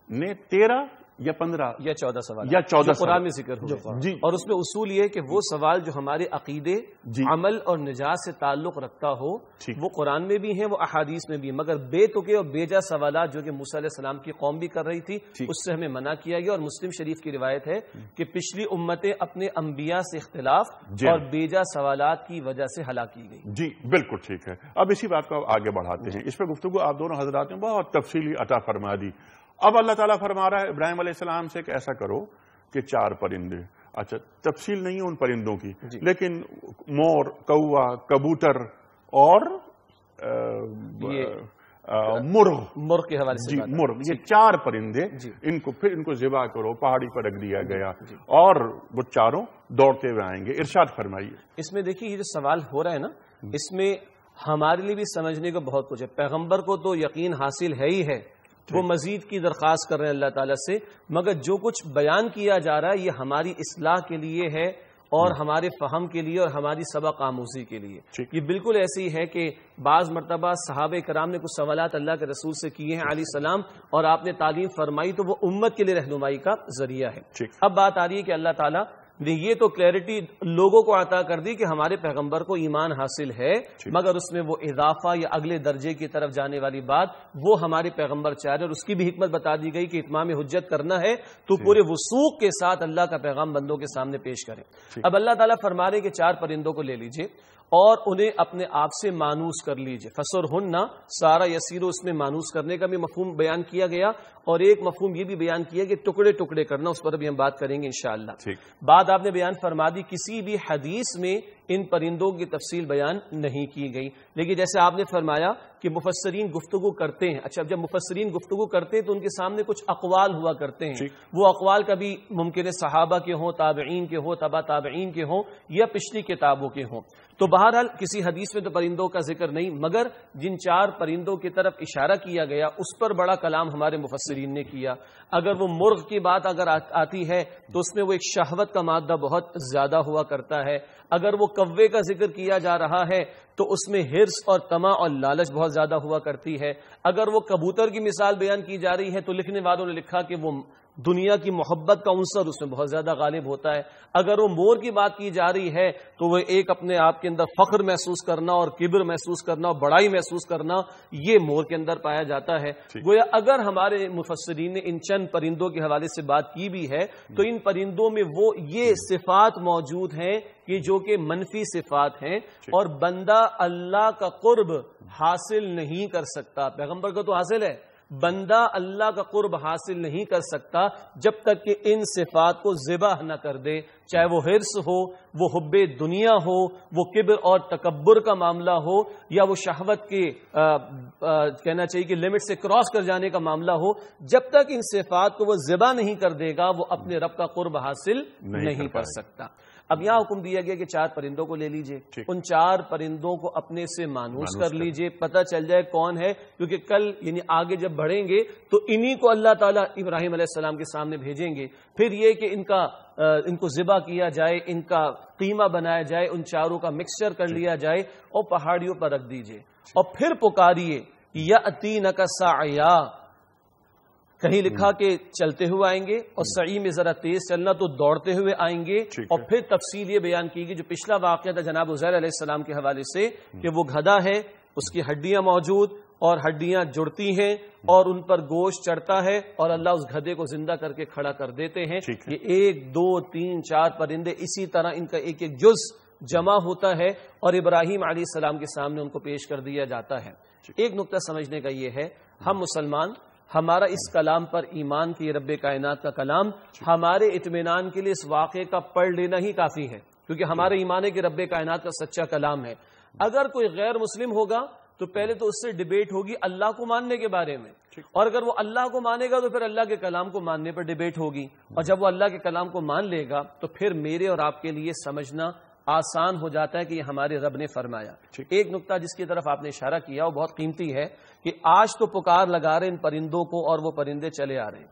نے 13 یا 15 یا 14 سوال یا 14 قرآن میں ذکر ہوئے جی، اور اس میں اصول یہ کہ وہ سوال جو ہمارے عقیدے عمل اور نجات سے تعلق رکھتا ہو وہ قرآن میں بھی ہیں، وہ احادیث میں بھی ہیں، مگر بے تکے اور بیجا سوالات جو کہ موسیٰ علیہ السلام کی قوم بھی کر رہی تھی اس سے ہمیں منع کیا گیا. اور مسلم شریف کی روایت ہے کہ پچھلی امتیں اپنے انبیاء سے اختلاف اور بیجا سوالات کی وجہ سے ہلاک کی گئی. جی بالکل ٹھیک ہے. اب اسی بات کو آگے بڑھاتے ہیں. اس پہ گفتگو آپ دونوں حضرات نے بہت تفصیلی عطا فرما دی. اب اللہ تعالیٰ فرما رہا ہے ابراہیم علیہ السلام سے کہ ایسا کرو کہ 4 پرندے. اچھا تفصیل نہیں ہے ان پرندوں کی لیکن مور، کوا، کبوتر اور مرغ کے حوالے سے جی مرغ، یہ 4 پرندے ان کو ذبح کرو. پہاڑی پر رکھ دیا گیا اور وہ چاروں دوڑتے ہوئے آئیں گے. ارشاد فرمائیے. اس میں دیکھیے یہ جو سوال ہو رہا ہے نا اس میں ہمارے لیے بھی سمجھنے کو بہت کچھ ہے. پیغمبر کو تو یقین حاصل ہے ہی ہے، وہ مزید کی درخواست کر رہے ہیں اللہ تعالیٰ سے، مگر جو کچھ بیان کیا جا رہا ہے یہ ہماری اصلاح کے لیے ہے اور ہمارے فہم کے لیے اور ہماری سبق آموزی کے لیے. یہ بالکل ایسے ہی ہے کہ بعض مرتبہ صحابہ کرام نے کچھ سوالات اللہ کے رسول سے کیے ہیں علیہ السلام اور آپ نے تعلیم فرمائی تو وہ امت کے لیے رہنمائی کا ذریعہ ہے. اب بات آ رہی ہے کہ اللہ تعالیٰ نے یہ تو کلیئرٹی لوگوں کو عطا کر دی کہ ہمارے پیغمبر کو ایمان حاصل ہے، مگر اس میں وہ اضافہ یا اگلے درجے کی طرف جانے والی بات وہ ہمارے پیغمبر چاہ رہے اور اس کی بھی حکمت بتا دی گئی کہ اتمام حجت کرنا ہے تو پورے وثوق کے ساتھ اللہ کا پیغام بندوں کے سامنے پیش کریں. اب اللہ تعالیٰ فرما رہے کہ 4 پرندوں کو لے لیجئے اور انہیں اپنے آپ سے مانوس کر لیجئے. فَسُرْهُنَّ سارا یسیرو اس میں مانوس کرنے کا بھی مفہوم بیان کیا گیا اور ایک مفہوم یہ بھی بیان کیا کہ ٹکڑے ٹکڑے کرنا، اس پر بھی ہم بات کریں گے انشاءاللہ. بات آپ نے بیان فرما دی. کسی بھی حدیث میں ان پرندوں کی تفصیل بیان نہیں کی گئی، لیکن جیسے آپ نے فرمایا کہ مفسرین گفتگو کرتے ہیں. اچھا جب مفسرین گفتگو کرتے ہیں تو ان کے سامنے کچھ اقوال ہوا کرتے ہیں. وہ اقوال کبھی ممکن ہے صحابہ کے ہوں، تابعین کے ہوں، تبع تابعین کے ہوں یا پچھلی کتابوں کے ہوں. تو بہرحال کسی حدیث میں تو پرندوں کا ذکر نہیں، مگر جن 4 پرندوں کی طرف اشارہ کیا گیا اس پر بڑا کلام ہمارے مفسرین نے کیا. اگر وہ مرغ کی بات اگر آتی ہے تو اس میں وہ ایک شہوت کا مادہ بہت زیادہ ہوا کرتا ہے. اگر وہ کوے کا ذکر کیا جا رہا ہے تو اس میں حرص اور طمع اور لالچ بہت زیادہ ہوا کرتی ہے. اگر وہ کبوتر کی مثال بیان کی جا رہی ہے تو لکھنے والوں نے لکھا کہ وہ دنیا کی محبت کا عنصر اس میں بہت زیادہ غالب ہوتا ہے. اگر وہ مور کی بات کی جا رہی ہے تو وہ ایک اپنے آپ کے اندر فخر محسوس کرنا اور کبر محسوس کرنا اور بڑائی محسوس کرنا یہ مور کے اندر پایا جاتا ہے. گویا اگر ہمارے مفسرین نے ان چند پرندوں کے حوالے سے بات کی بھی ہے تو ان پرندوں میں وہ یہ صفات موجود ہیں کہ جو کہ منفی صفات ہیں اور بندہ اللہ کا قرب حاصل نہیں کر سکتا. پیغمبر کو تو حاصل ہے، بندہ اللہ کا قرب حاصل نہیں کر سکتا جب تک کہ ان صفات کو ذبح نہ کر دے. چاہے وہ حرص ہو، وہ حب دنیا ہو، وہ کبر اور تکبر کا معاملہ ہو، یا وہ شہوت کے کہنا چاہیے کہ لمٹ سے کراس کر جانے کا معاملہ ہو، جب تک ان صفات کو وہ ذبح نہیں کر دے گا وہ اپنے رب کا قرب حاصل نہیں کر سکتا. اب یہاں حکم دیا گیا کہ 4 پرندوں کو لے لیجئے، ان 4 پرندوں کو اپنے سے مانوس کر لیجئے، پتہ چل جائے کون ہے، کیونکہ کل یعنی آگے جب بڑھیں گے تو انہی کو اللہ تعالیٰ ابراہیم علیہ السلام کے سامنے بھیجیں گے. پھر یہ کہ ان کو ذبح کیا جائے، ان کا قیمہ بنایا جائے، ان 4 کا مکسچر کر لیا جائے اور پہاڑیوں پر رکھ دیجئے اور پھر پکاریے یأتینک سعیا. کہیں لکھا کہ چلتے ہوئے آئیں گے اور سعی میں ذرا تیز چلنا تو دوڑتے ہوئے آئیں گے. اور پھر تفصیل یہ بیان کی گئی جو پچھلا واقعہ تھا جناب عزیر علیہ السلام کے حوالے سے کہ وہ گدھا ہے، اس کی ہڈیاں موجود اور ہڈیاں جڑتی ہیں اور ان پر گوشت چڑھتا ہے اور اللہ اس گدھے کو زندہ کر کے کھڑا کر دیتے ہیں. یہ 1 2 3 4 پرندے اسی طرح ان کا ایک ایک جز جمع ہوتا ہے اور ابراہیم علیہ السلام کے سامنے ان کو پیش کر دیا جاتا ہے. ایک نقطہ سمجھنے کا یہ ہے، ہم مسلمان ہمارا اس کلام پر ایمان کی رب کائنات کا کلام ہمارے اطمینان کے لیے اس واقعے کا پڑھ لینا ہی کافی ہے، کیونکہ ہمارے ایمان ہے کہ رب کائنات کا سچا کلام ہے. اگر کوئی غیر مسلم ہوگا تو پہلے تو اس سے ڈیبیٹ ہوگی اللہ کو ماننے کے بارے میں، اور اگر وہ اللہ کو مانے گا تو پھر اللہ کے کلام کو ماننے پر ڈیبیٹ ہوگی، اور جب وہ اللہ کے کلام کو مان لے گا تو پھر میرے اور آپ کے لیے سمجھنا آسان ہو جاتا ہے کہ یہ ہمارے رب نے فرمایا. ایک نقطہ جس کی طرف آپ نے اشارہ کیا وہ بہت قیمتی ہے کہ آج تو پکار لگا رہے ان پرندوں کو اور وہ پرندے چلے آ رہے ہیں.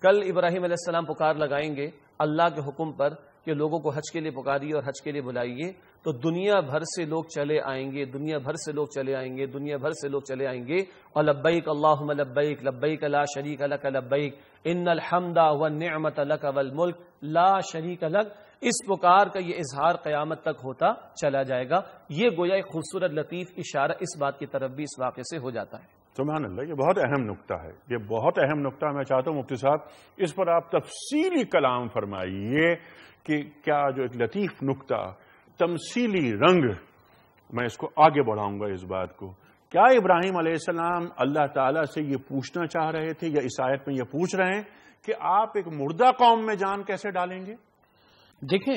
کل ابراہیم علیہ السلام پکار لگائیں گے اللہ کے حکم پر کہ لوگوں کو حج کے لیے پکاریے اور حج کے لیے بلائیے، تو دنیا بھر سے لوگ چلے آئیں گے، دنیا بھر سے لوگ چلے آئیں گے، دنیا بھر سے لوگ چلے آئیں گے، اور لبیک اللہم لبیک لبیک لا شریک لک لبیک ان الحمد والنعمت لک والملک لا شریک لک، اس پکار کا یہ اظہار قیامت تک ہوتا چلا جائے گا۔ یہ گویا ایک خوبصورت لطیف اشارہ اس بات کی طرف بھی اس واقعے سے ہو جاتا ہے۔ سبحان اللہ، یہ بہت اہم نقطہ ہے، یہ بہت اہم نقطہ۔ میں چاہتا ہوں مفتی صاحب اس پر آپ تفصیلی کلام فرمائیے کہ کیا جو ایک لطیف نقطہ، تمثیلی رنگ، میں اس کو آگے بڑھاؤں گا اس بات کو، کیا ابراہیم علیہ السلام اللہ تعالیٰ سے یہ پوچھنا چاہ رہے تھے یا اس آیت میں یہ پوچھ رہے ہیں کہ آپ ایک مردہ قوم میں جان کیسے ڈالیں گے؟ دیکھیں،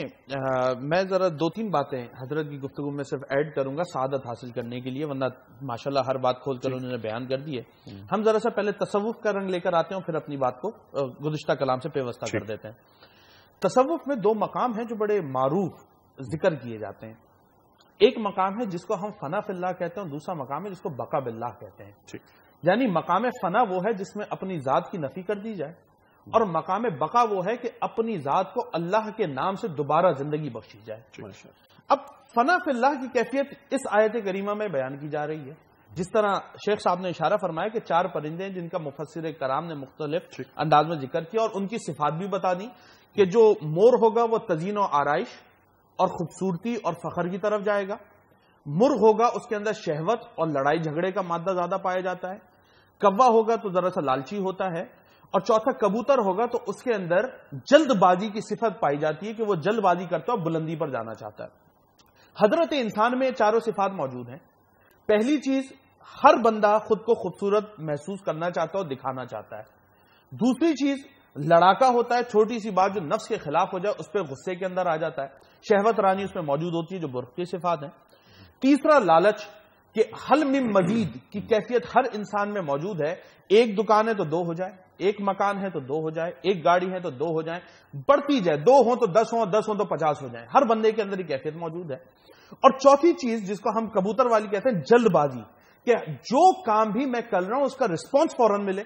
میں ذرا دو تین باتیں حضرت کی گفتگو میں صرف ایڈ کروں گا سعادت حاصل کرنے کے لیے، ورنہ ماشاءاللہ ہر بات کھول کر انہوں نے بیان کر دی ہے۔ ہم ذرا سا پہلے تصوف کا رنگ لے کر آتے ہیں، پھر اپنی بات کو گزشتہ کلام سے پیوستہ کر دیتے ہیں۔ تصوف میں دو مقام ہیں جو بڑے معروف ذکر کیے جاتے ہیں۔ ایک مقام ہے جس کو ہم فنا فی اللہ کہتے ہیں، دوسرا مقام ہے جس کو بقا باللہ کہتے ہیں۔ یعنی مقام فنا وہ ہے جس میں اپنی ذات کی نفی کر دی جائے، اور مقام بقا وہ ہے کہ اپنی ذات کو اللہ کے نام سے دوبارہ زندگی بخشی جائے۔ اب فنا فی اللہ کی کیفیت اس آیت کریمہ میں بیان کی جا رہی ہے۔ جس طرح شیخ صاحب نے اشارہ فرمایا کہ 4 پرندے ہیں جن کا مفسر کرام نے مختلف انداز میں ذکر کیا، اور ان کی صفات بھی بتا دی کہ جو مور ہوگا وہ تزئین و آرائش اور خوبصورتی اور فخر کی طرف جائے گا، مرغ ہوگا اس کے اندر شہوت اور لڑائی جھگڑے کا مادہ زیادہ پایا جاتا ہے، کوا ہوگا تو ذرا سا لالچی ہوتا ہے، اور چوتھا کبوتر ہوگا تو اس کے اندر جلد بازی کی صفت پائی جاتی ہے کہ وہ جلد بازی کرتا ہے اور بلندی پر جانا چاہتا ہے۔ حضرت انسان میں 4 صفات موجود ہیں۔ پہلی چیز، ہر بندہ خود کو خوبصورت محسوس کرنا چاہتا ہے اور دکھانا چاہتا ہے۔ دوسری چیز، لڑاکا ہوتا ہے، چھوٹی سی بات جو نفس کے خلاف ہو جائے اس پہ غصے کے اندر آ جاتا ہے۔ شہوت رانی اس میں موجود ہوتی ہے جو برق کی صفات ہیں۔ تیسرا، لالچ، کہ حل من مزید کی کیفیت ہر انسان میں موجود ہے۔ ایک دکان ہے تو 2 ہو جائے، ایک مکان ہے تو 2 ہو جائے، ایک گاڑی ہے تو 2 ہو جائیں، بڑھتی جائے، 2 ہوں تو 10 ہوں، 10 ہوں تو 50 ہو جائیں۔ ہر بندے کے اندر یہ کیفیت موجود ہے۔ اور چوتھی چیز جس کو ہم کبوتر والی کہتے ہیں، جلد بازی، کہ جو کام بھی میں کر رہا ہوں اس کا رسپانس فوراً ملے،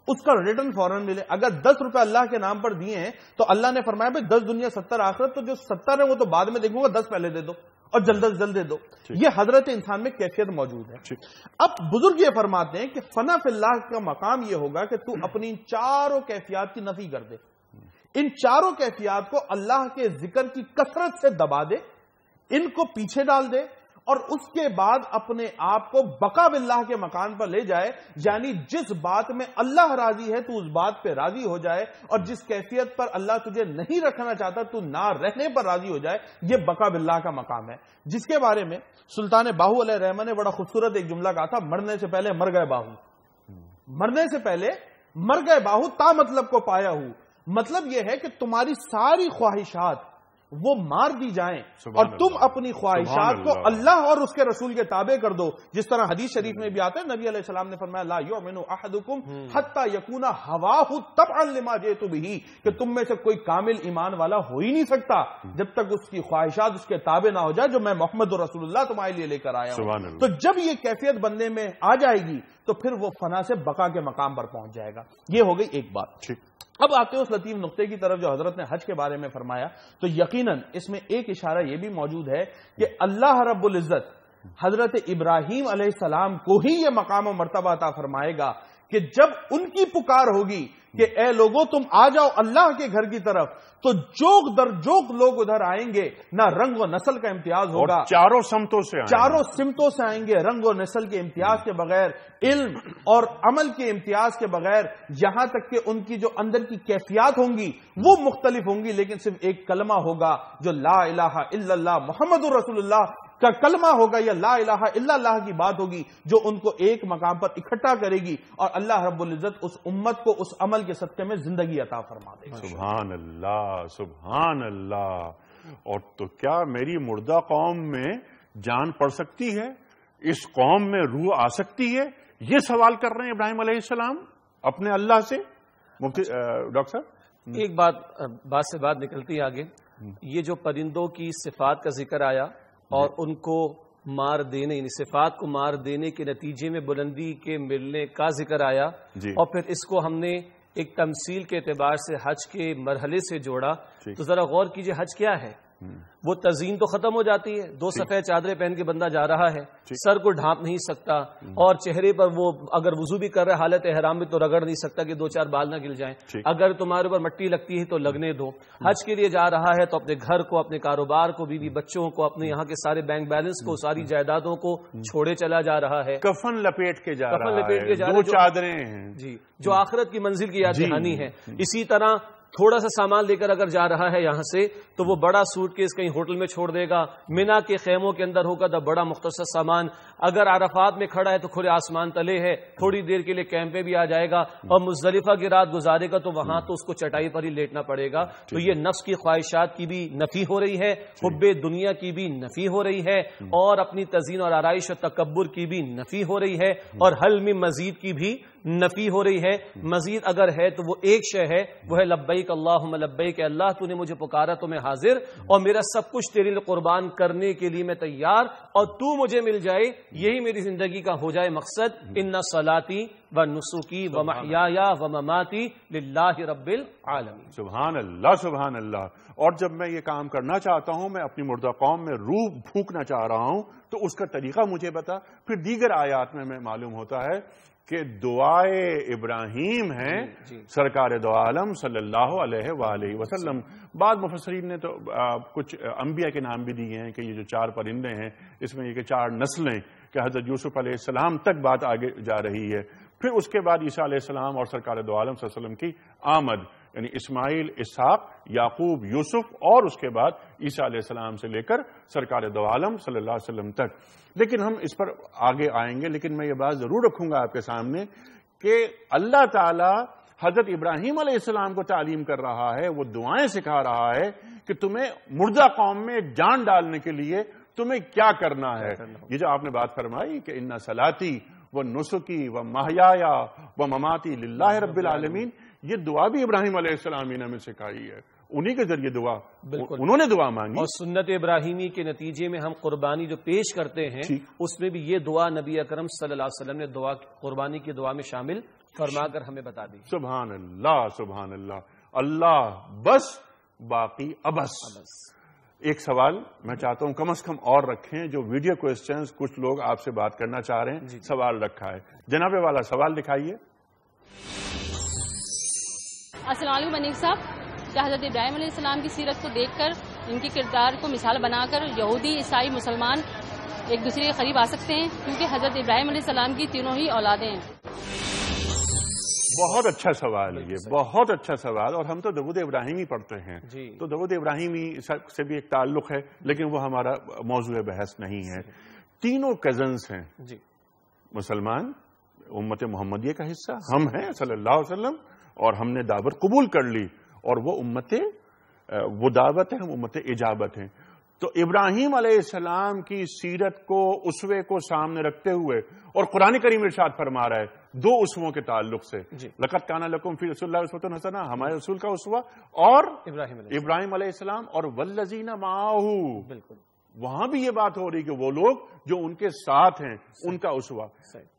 اس کا ریٹرن فوراً ملے۔ اگر 10 روپے اللہ کے نام پر دیے ہیں تو اللہ نے فرمایا بھائی 10 دنیا 70 آخرت، تو جو 70 ہے وہ تو بعد میں دیکھوں گا، 10 پہلے دے دو اور جلد از جلد دے دو۔ یہ حضرت انسان میں کیفیت موجود ہے۔ اب بزرگ یہ فرماتے ہیں کہ فنا فی اللہ کا مقام یہ ہوگا کہ تو اپنی 4 کیفیات کی نفی کر دے، ان 4 کیفیات کو اللہ کے ذکر کی کثرت سے دبا دے، ان کو پیچھے ڈال دے، اور اس کے بعد اپنے آپ کو بقا باللہ کے مکان پر لے جائے، یعنی جس بات میں اللہ راضی ہے تو اس بات پہ راضی ہو جائے، اور جس کیفیت پر اللہ تجھے نہیں رکھنا چاہتا تو نہ رہنے پر راضی ہو جائے۔ یہ بقا باللہ کا مقام ہے، جس کے بارے میں سلطان باہو علیہ الرحمہ نے بڑا خوبصورت ایک جملہ کہا تھا، مرنے سے پہلے مر گئے باہو، مرنے سے پہلے مر گئے باہو، تا مطلب کو پایا ہوں۔ مطلب یہ ہے کہ تمہاری ساری خواہشات وہ مار دی جائیں اور تم اپنی خواہشات کو اللہ اور اس کے رسول کے تابع کر دو۔ جس طرح حدیث شریف میں بھی آتا ہے، نبی علیہ السلام نے فرمایا لا یؤمن احدکم حتی یکون ہواہ تبعا لما جئت بہ، کہ تم میں سے کوئی کامل ایمان والا ہو ہی نہیں سکتا جب تک اس کی خواہشات اس کے تابع نہ ہو جائے جو میں محمد رسول اللہ تمہارے لیے لے کر آیا ہوں۔ تو جب یہ کیفیت بندے میں آ جائے گی تو پھر وہ فنا سے بقا کے مقام پر پہنچ جائے گا۔ یہ ہو گئی ایک بات۔ اب آتے ہیں اس لطیف نقطے کی طرف جو حضرت نے حج کے بارے میں فرمایا، تو یقیناً اس میں ایک اشارہ یہ بھی موجود ہے کہ اللہ رب العزت حضرت ابراہیم علیہ السلام کو ہی یہ مقام و مرتبہ عطا فرمائے گا کہ جب ان کی پکار ہوگی کہ اے لوگوں تم آ جاؤ اللہ کے گھر کی طرف، تو جوک در جوک لوگ ادھر آئیں گے، نہ رنگ و نسل کا امتیاز ہوگا، چاروں سمتوں سے آئیں گے، رنگ و نسل کے امتیاز کے بغیر، علم اور عمل کے امتیاز کے بغیر، یہاں تک کہ ان کی جو اندر کی کیفیات ہوں گی وہ مختلف ہوں گی، لیکن صرف ایک کلمہ ہوگا جو لا الہ الا اللہ محمد رسول اللہ کا کلمہ ہوگا، یا لا الہ الا اللہ کی بات ہوگی جو ان کو ایک مقام پر اکٹھا کرے گی، اور اللہ رب العزت اس امت کو اس عمل کے صدقے میں زندگی عطا فرما دے گا۔ سبحان اللہ، سبحان اللہ۔ اور تو کیا میری مردہ قوم میں جان پڑ سکتی ہے؟ اس قوم میں روح آ سکتی ہے؟ یہ سوال کر رہے ہیں ابراہیم علیہ السلام اپنے اللہ سے۔ مفتی ڈاکٹر صاحب، ایک بات سے بات نکلتی ہے آگے، یہ جو پرندوں کی صفات کا ذکر آیا اور ان کو مار دینے، یعنی صفات کو مار دینے کے نتیجے میں بلندی کے ملنے کا ذکر آیا، اور پھر اس کو ہم نے ایک تمثیل کے اعتبار سے حج کے مرحلے سے جوڑا، تو ذرا غور کیجئے حج کیا ہے؟ وہ تزئین تو ختم ہو جاتی ہے، دو سفید چادریں پہن کے بندہ جا رہا ہے، سر کو ڈھانپ نہیں سکتا، اور چہرے پر وہ اگر وضو بھی کر رہا ہے حالت احرام میں تو رگڑ نہیں سکتا کہ دو چار بال نہ گر جائیں، اگر تمہارے اوپر مٹی لگتی ہے تو لگنے دو، حج کے لیے جا رہا ہے تو اپنے گھر کو، اپنے کاروبار کو، بیوی بچوں کو، اپنے یہاں کے سارے بینک بیلنس کو، ساری جائیدادوں کو چھوڑے چلا جا رہا ہے، کفن لپیٹ کے جا رہا ہے، دو چادریں ہیں جی، جو آخرت کی منزل کی یاد دہانی ہے۔ اسی طرح تھوڑا سا سامان لے کر اگر جا رہا ہے یہاں سے تو وہ بڑا سوٹ کیس کہیں ہوٹل میں چھوڑ دے گا، مینا کے خیموں کے اندر ہوگا تو بڑا مختصر سامان، اگر عرفات میں کھڑا ہے تو کھلے آسمان تلے ہے، تھوڑی دیر کے لیے کیمپ پہ بھی آ جائے گا، اور مزدلفہ کی رات گزارے گا تو وہاں تو اس کو چٹائی پر ہی لیٹنا پڑے گا۔ تو یہ نفس کی خواہشات کی بھی نفی ہو رہی ہے، حب دنیا کی بھی نفی ہو رہی ہے، اور اپنی تزئین اور آرائش اور تکبر کی بھی نفی ہو رہی ہے، اور حل میں مزید کی بھی نفی ہو رہی ہے۔ مزید اگر ہے تو وہ ایک شے ہے، وہ ہے لبیک اللہم لبیک، اللہ تو نے مجھے پکارا تو میں حاضر، اور میرا سب کچھ تیرے لیے قربان کرنے کے لیے میں تیار، اور تو مجھے مل جائے، یہی میری زندگی کا ہو جائے مقصد۔ ان صلاتی و نسکی و محیایا و مماتی للہ رب العالمین۔ سبحان اللہ سبحان اللہ۔ اور جب میں یہ کام کرنا چاہتا ہوں، میں اپنی مردہ قوم میں روح پھونکنا چاہ رہا ہوں، تو اس کا طریقہ مجھے بتا۔ پھر دیگر آیات میں معلوم ہوتا ہے کہ دعائے ابراہیم ہیں سرکار دو عالم صلی اللہ علیہ وآلہ وسلم۔ بعض مفسرین نے تو کچھ انبیاء کے نام بھی دیے ہیں کہ یہ جو 4 پرندے ہیں، اس میں یہ کہ 4 نسلیں، کہ حضرت یوسف علیہ السلام تک بات آگے جا رہی ہے۔ پھر اس کے بعد عیسیٰ علیہ السلام اور سرکار دو عالم صلی اللہ علیہ وسلم کی آمد، یعنی اسماعیل، اسحاق، یعقوب، یوسف، اور اس کے بعد عیسیٰ علیہ السلام سے لے کر سرکار دو عالم صلی اللہ علیہ وسلم تک۔ لیکن ہم اس پر آگے آئیں گے، لیکن میں یہ بات ضرور رکھوں گا آپ کے سامنے کہ اللہ تعالی حضرت ابراہیم علیہ السلام کو تعلیم کر رہا ہے، وہ دعائیں سکھا رہا ہے کہ تمہیں مردہ قوم میں جان ڈالنے کے لیے تمہیں کیا کرنا ہے۔ یہ جو آپ نے بات فرمائی کہ ان صلاتی و نسکی و محیایا و مماتی للہ رب العالمین، یہ دعا بھی ابراہیم علیہ السلام نے ہمیں سکھائی ہے، انہی کے ذریعے دعا، انہوں نے دعا مانگی، اور سنت ابراہیمی کے نتیجے میں ہم قربانی جو پیش کرتے ہیں اس میں بھی یہ دعا نبی اکرم صلی اللہ علیہ وسلم نے دعا، قربانی کی دعا میں شامل فرما کر ہمیں بتا دی۔ سبحان اللہ سبحان اللہ، اللہ بس باقی ابس۔ ایک سوال میں چاہتا ہوں کم از کم اور رکھیں، جو ویڈیو کوئسچنز کچھ لوگ آپ سے بات کرنا چاہ رہے ہیں، سوال رکھا ہے، جناب والا سوال دکھائیے۔ السلام علیکم منیف صاحب، کیا حضرت ابراہیم علیہ السلام کی سیرت کو دیکھ کر، ان کے کردار کو مثال بنا کر یہودی، عیسائی، مسلمان ایک دوسرے کے قریب آ سکتے ہیں؟ کیونکہ حضرت ابراہیم علیہ السلام کی تینوں ہی اولادیں ہیں۔ بہت اچھا سوال ہے یہ، بہت اچھا سوال، اور ہم تو درود ابراہیمی پڑھتے ہیں، تو درود ابراہیمی سے بھی ایک تعلق ہے، لیکن وہ ہمارا موضوع بحث نہیں ہے۔ تینوں کزنز ہیں، مسلمان، امت محمدیہ کا حصہ ہم ہیں صلی اللہ علیہ وسلم، اور ہم نے دعوت قبول کر لی، اور وہ دعوت ہے، ہم امت اجابت ہیں۔ تو ابراہیم علیہ السلام کی سیرت کو، اسوے کو سامنے رکھتے ہوئے، اور قرآن کریم ارشاد فرما رہا ہے 2 اسووں کے تعلق سے، لقد کان لکم فی رسول اللہ اسوۃ حسنہ، ہمارے رسول کا اسوہ، اور ابراہیم علیہ السلام، اور والذین معہ، بالکل وہاں بھی یہ بات ہو رہی کہ وہ لوگ جو ان کے ساتھ ہیں ان کا اسوہ۔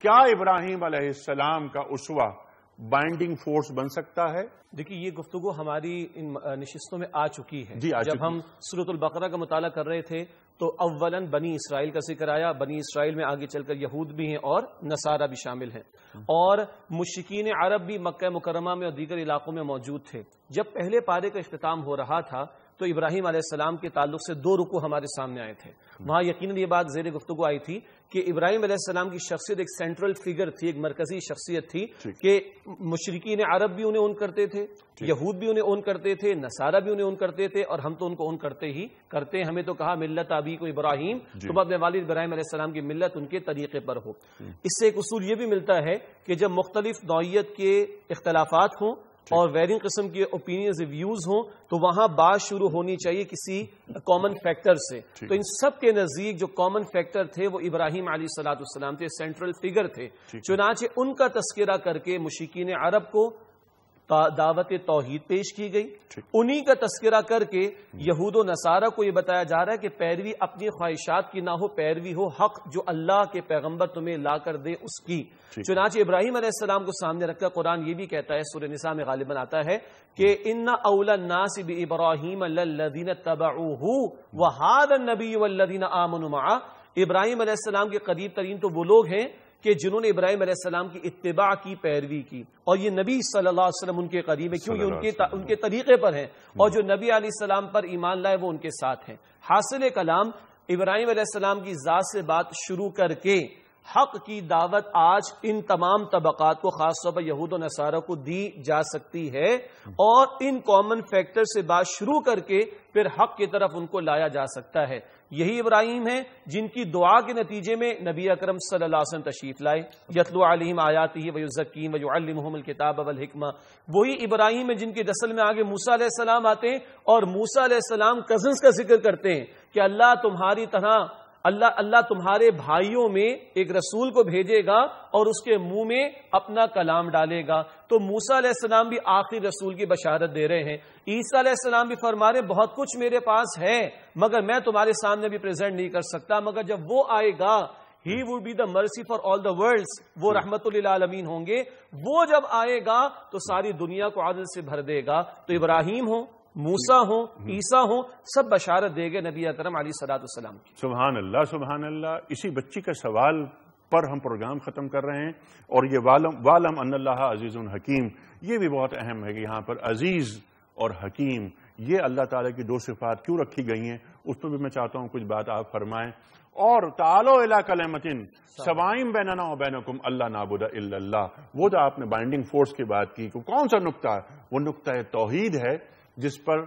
کیا ابراہیم علیہ السلام کا اسوہ بائنڈنگ فورس بن سکتا ہے؟ دیکھیے، یہ گفتگو ہماری ان نشستوں میں آ چکی ہے۔ جب ہم سورۃ البقرہ کا مطالعہ کر رہے تھے تو اولاً بنی اسرائیل کا ذکر آیا، بنی اسرائیل میں آگے چل کر یہود بھی ہیں اور نصارہ بھی شامل ہیں، اور مشرکین عرب بھی مکہ مکرمہ میں اور دیگر علاقوں میں موجود تھے۔ جب پہلے پارے کا اختتام ہو رہا تھا تو ابراہیم علیہ السلام کے تعلق سے 2 رکوع ہمارے سامنے آئے تھے، وہاں یقیناً یہ بات زیر گفتگو آئی تھی کہ ابراہیم علیہ السلام کی شخصیت ایک سینٹرل فگر تھی، ایک مرکزی شخصیت تھی کہ مشرکین عرب بھی انہیں اون کرتے تھے، یہود بھی انہیں اون کرتے تھے، نصارہ بھی انہیں اون کرتے تھے، اور ہم تو ان کو اون کرتے ہی کرتے ہیں۔ ہمیں تو کہا ملت ابی کو ابراہیم، تم اپنے والد ابراہیم علیہ السلام کی ملت، ان کے طریقے پر ہو۔ اس سے ایک اصول یہ بھی ملتا ہے کہ جب مختلف نوعیت کے اختلافات ہوں اور ویرنگ قسم کے اوپینینز ویوز ہوں تو وہاں بات شروع ہونی چاہیے کسی کامن فیکٹر سے۔ تو ان سب کے نزدیک جو کامن فیکٹر تھے وہ ابراہیم علیہ الصلوۃ والسلام تھے، سینٹرل فگر تھے۔ چنانچہ ان کا تذکرہ کر کے مشرکین عرب کو دعوت توحید پیش کی گئی. انہی کا تذکرہ کر کے یہود و نصارہ کو یہ بتایا جا رہا ہے کہ پیروی اپنی خواہشات کی نہ ہو، پیروی ہو حق جو اللہ کے پیغمبر تمہیں لا کر دے اس کی. چنانچہ ابراہیم علیہ السلام کو سامنے رکھ کر قرآن یہ بھی کہتا ہے، سورہ نساء میں غالباً آتا ہے کہ ان اولی الناس بابراہیم للذین اتبعوہ وہذا النبی والذین آمنوا معہ. ابراہیم علیہ السلام کے قریب ترین تو وہ لوگ ہیں کہ جنہوں نے ابراہیم علیہ السلام کی اتباع کی، پیروی کی، اور یہ نبی صلی اللہ علیہ وسلم ان کے قریب ہے، کیوں یہ ان کے طریقے پر ہیں، اور جو نبی علیہ السلام پر ایمان لائے وہ ان کے ساتھ ہیں. حاصل کلام ابراہیم علیہ السلام کی ذات سے بات شروع کر کے حق کی دعوت آج ان تمام طبقات کو، خاص طور پر یہود و نصارہ کو دی جا سکتی ہے، اور ان کامن فیکٹر سے بات شروع کر کے پھر حق کی طرف ان کو لایا جا سکتا ہے. یہی ابراہیم ہیں جن کی دعا کے نتیجے میں نبی اکرم صلی اللہ علیہ وسلم تشریف لائے. یتلو علیہم آیاتہ ویزکیہم ویعلمہم الکتاب والحکمہ. وہی ابراہیم ہیں جن کی نسل میں آگے موسیٰ علیہ السلام آتے ہیں، اور موسیٰ علیہ السلام کزنز کا ذکر کرتے ہیں کہ اللہ تمہاری طرح اللہ تمہارے بھائیوں میں ایک رسول کو بھیجے گا اور اس کے منہ میں اپنا کلام ڈالے گا. تو موسیٰ علیہ السلام بھی آخری رسول کی بشارت دے رہے ہیں. عیسیٰ علیہ السلام بھی فرما رہے ہیں بہت کچھ میرے پاس ہے مگر میں تمہارے سامنے بھی پریزنٹ نہیں کر سکتا، مگر جب وہ آئے گا He would be the mercy for all the worlds. وہ رحمت للعالمین ہوں گے. وہ جب آئے گا تو ساری دنیا کو عدل سے بھر دے گا. تو ابراہیم ہوں، موسیٰ ہوں، عیسیٰ ہوں، سب بشارت دے گئے نبی اکرم علیہ الصلوۃ والسلام کی. سبحان اللہ سبحان اللہ. اسی بچی کا سوال پر ہم پروگرام ختم کر رہے ہیں، اور یہ والم ان اللہ عزیز حکیم، یہ بھی بہت اہم ہے کہ یہاں پر عزیز اور حکیم یہ اللہ تعالیٰ کی دو صفات کیوں رکھی گئی ہیں، اس پر بھی میں چاہتا ہوں کچھ بات آپ فرمائیں. اور تعالوا الی کلمۃ سواء بیننا و بینکم اللہ نعبد الا اللہ. وہ جو آپ نے بائنڈنگ فورس کی بات کی، کون سا نقطہ ہے؟ وہ نقطہ توحید ہے جس پر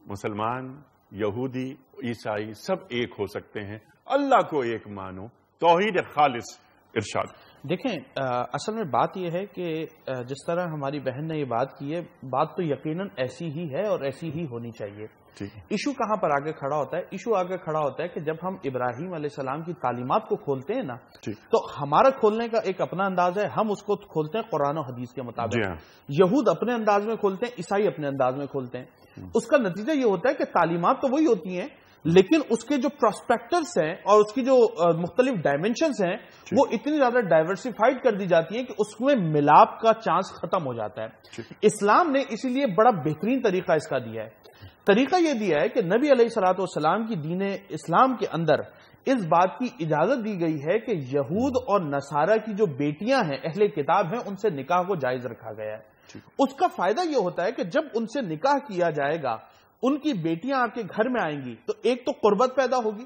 مسلمان، یہودی، عیسائی سب ایک ہو سکتے ہیں. اللہ کو ایک مانو، توحید خالص. ارشاد. دیکھیں اصل میں بات یہ ہے کہ جس طرح ہماری بہن نے یہ بات کی ہے، بات تو یقیناً ایسی ہی ہے اور ایسی ہی ہونی چاہیے. ایشو کہاں پر آگے کھڑا ہوتا ہے؟ ایشو آگے کھڑا ہوتا ہے کہ جب ہم ابراہیم علیہ السلام کی تعلیمات کو کھولتے ہیں نا، تو ہمارا کھولنے کا ایک اپنا انداز ہے. ہم اس کو کھولتے ہیں قرآن و حدیث کے مطابق. یہود اپنے انداز میں کھولتے ہیں، عیسائی اپنے انداز میں کھولتے ہیں. اس کا نتیجہ یہ ہوتا ہے کہ تعلیمات تو وہی ہوتی ہیں، لیکن اس کے جو پراسپیکٹرز ہیں اور اس کی جو مختلف ڈائمینشنز ہیں وہ اتنی زیادہ ڈائیورسیفائڈ کر دی جاتی ہیں کہ اس میں ملاپ کا چانس ختم ہو جاتا ہے. اسلام نے اسی لیے بڑا بہترین طریقہ اس کا دیا ہے. طریقہ یہ دیا ہے کہ نبی علیہ الصلوۃ والسلام کی دین اسلام کے اندر اس بات کی اجازت دی گئی ہے کہ یہود اور نصارہ کی جو بیٹیاں ہیں، اہل کتاب ہیں، ان سے نکاح کو جائز رکھا گیا ہے. اس کا فائدہ یہ ہوتا ہے کہ جب ان سے نکاح کیا جائے گا، ان کی بیٹیاں آپ کے گھر میں آئیں گی تو ایک تو قربت پیدا ہوگی.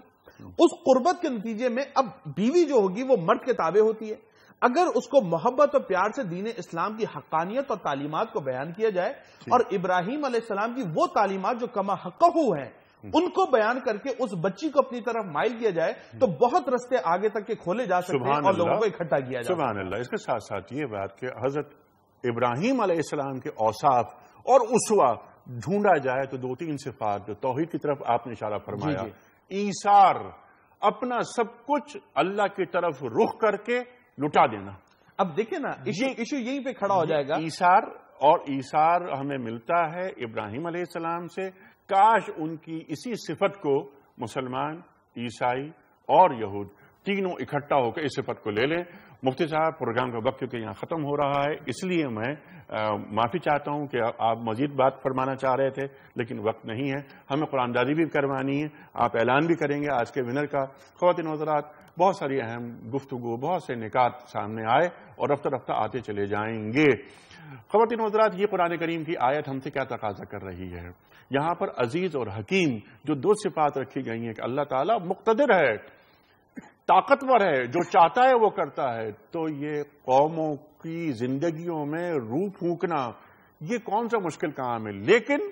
اس قربت کے نتیجے میں اب بیوی جو ہوگی وہ مرد کے تابع ہوتی ہے. اگر اس کو محبت اور پیار سے دین اسلام کی حقانیت اور تعلیمات کو بیان کیا جائے اور ابراہیم علیہ السلام کی وہ تعلیمات جو کما حقہ ہیں ان کو بیان کر کے اس بچی کو اپنی طرف مائل کیا جائے تو بہت رستے آگے تک کے کھولے جا سکتے ہیں اور لوگوں کو اکٹھا کیا جائے. سبحان اللہ. اس کے ساتھ ساتھ یہ بات کہ حضرت ابراہیم علیہ السلام کے اوصاف اور اسوہ ڈھونڈا جائے تو دو تین صفات جو توحید کی طرف آپ نے اشارہ فرمایا. ایثار، اپنا سب کچھ اللہ کی طرف رخ کر کے لٹا دینا. اب دیکھیں نا ایشو یہیں پہ کھڑا ہو جائے گا. ایثار ہمیں ملتا ہے ابراہیم علیہ السلام سے. کاش ان کی اسی صفت کو مسلمان، عیسائی اور یہود تینوں اکٹھا ہو کے اس صفت کو لے لیں. مفتی صاحب پروگرام کا وقت کیونکہ یہاں ختم ہو رہا ہے، اس لیے میں معافی چاہتا ہوں کہ آپ مزید بات فرمانا چاہ رہے تھے لیکن وقت نہیں ہے. ہمیں قرآن دازی بھی کروانی ہے. آپ اعلان بھی کریں گے آج کے ونر کا. خواتین حضرات، بہت ساری اہم گفتگو، بہت سے نکات سامنے آئے اور رفتہ رفتہ آتے چلے جائیں گے. خواتین حضرات، یہ قرآن کریم کی آیت ہم سے کیا تقاضا کر رہی ہے؟ یہاں پر عزیز اور حکیم جو دو صفات رکھی گئی ہیں کہ اللہ تعالیٰ مقتدر ہے، طاقتور ہے، جو چاہتا ہے وہ کرتا ہے. تو یہ قوموں کی زندگیوں میں روح پھونکنا یہ کون سا مشکل کام ہے؟ لیکن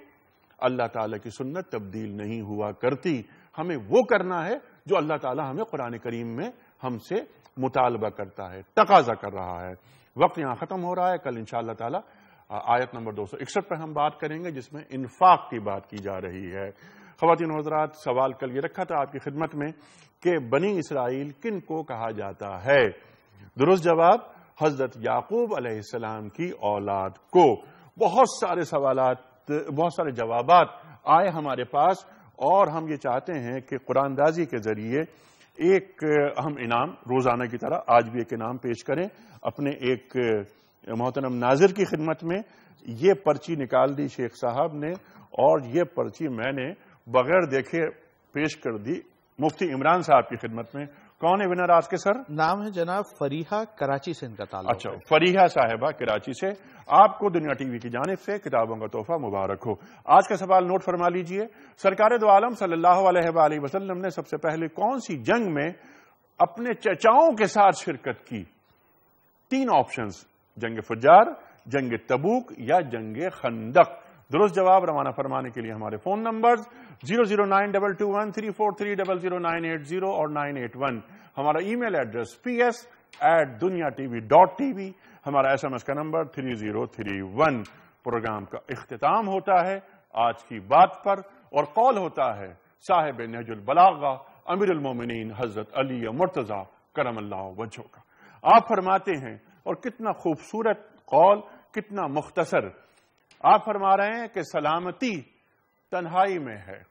اللہ تعالیٰ کی سنت تبدیل نہیں ہوا کرتی. ہمیں وہ کرنا ہے جو اللہ تعالیٰ ہمیں قرآن کریم میں ہم سے مطالبہ کرتا ہے، تقاضا کر رہا ہے. وقت یہاں ختم ہو رہا ہے. کل انشاءاللہ تعالیٰ آیت نمبر 261 پر ہم بات کریں گے جس میں انفاق کی بات کی جا رہی ہے. خواتین و حضرات، سوال کل یہ رکھا تھا آپ کی خدمت میں کہ بنی اسرائیل کن کو کہا جاتا ہے؟ درست جواب حضرت یعقوب علیہ السلام کی اولاد کو. بہت سارے سوالات، بہت سارے جوابات آئے ہمارے پاس، اور ہم یہ چاہتے ہیں کہ قرآن دازی کے ذریعے ایک ہم انعام روزانہ کی طرح آج بھی ایک انعام پیش کریں اپنے ایک محترم ناظر کی خدمت میں۔ یہ پرچی نکال دی شیخ صاحب نے، اور یہ پرچی میں نے بغیر دیکھے پیش کر دی مفتی عمران صاحب کی خدمت میں۔ کون ہے ونر آج کے سر؟ نام ہے جناب فریحہ، کراچی سے ان کا تعلق۔ اچھا، فریحہ صاحبہ کراچی سے، آپ کو دنیا ٹی وی کی جانب سے کتابوں کا تحفہ مبارک ہو۔ آج کا سوال نوٹ فرما لیجئے، سرکار دو عالم صلی اللہ علیہ وآلہ وسلم نے سب سے پہلے کون سی جنگ میں اپنے چچاؤں کے ساتھ شرکت کی؟ 3 آپشنز، جنگ فجار، جنگ تبوک یا جنگ خندق۔ درست جواب روانہ فرمانے کے لیے ہمارے فون نمبرز 009221343000980 اور 981، ہمارا ای میل ایڈریس ps@dunyatv.tv، ہمارا SMS کا نمبر 3031۔ پروگرام کا اختتام ہوتا ہے آج کی بات پر، اور قول ہوتا ہے صاحب نہج البلاغہ امیر المومنین حضرت علی مرتضیٰ کرم اللہ وجہہ کا۔ آپ فرماتے ہیں، اور کتنا خوبصورت قول، کتنا مختصر، آپ فرما رہے ہیں کہ سلامتی تنہائی میں ہے،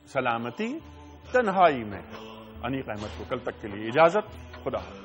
سلامتی تنہائی میں ہے۔ انیق احمد کو کل تک کے لیے اجازت، خدا حافظ۔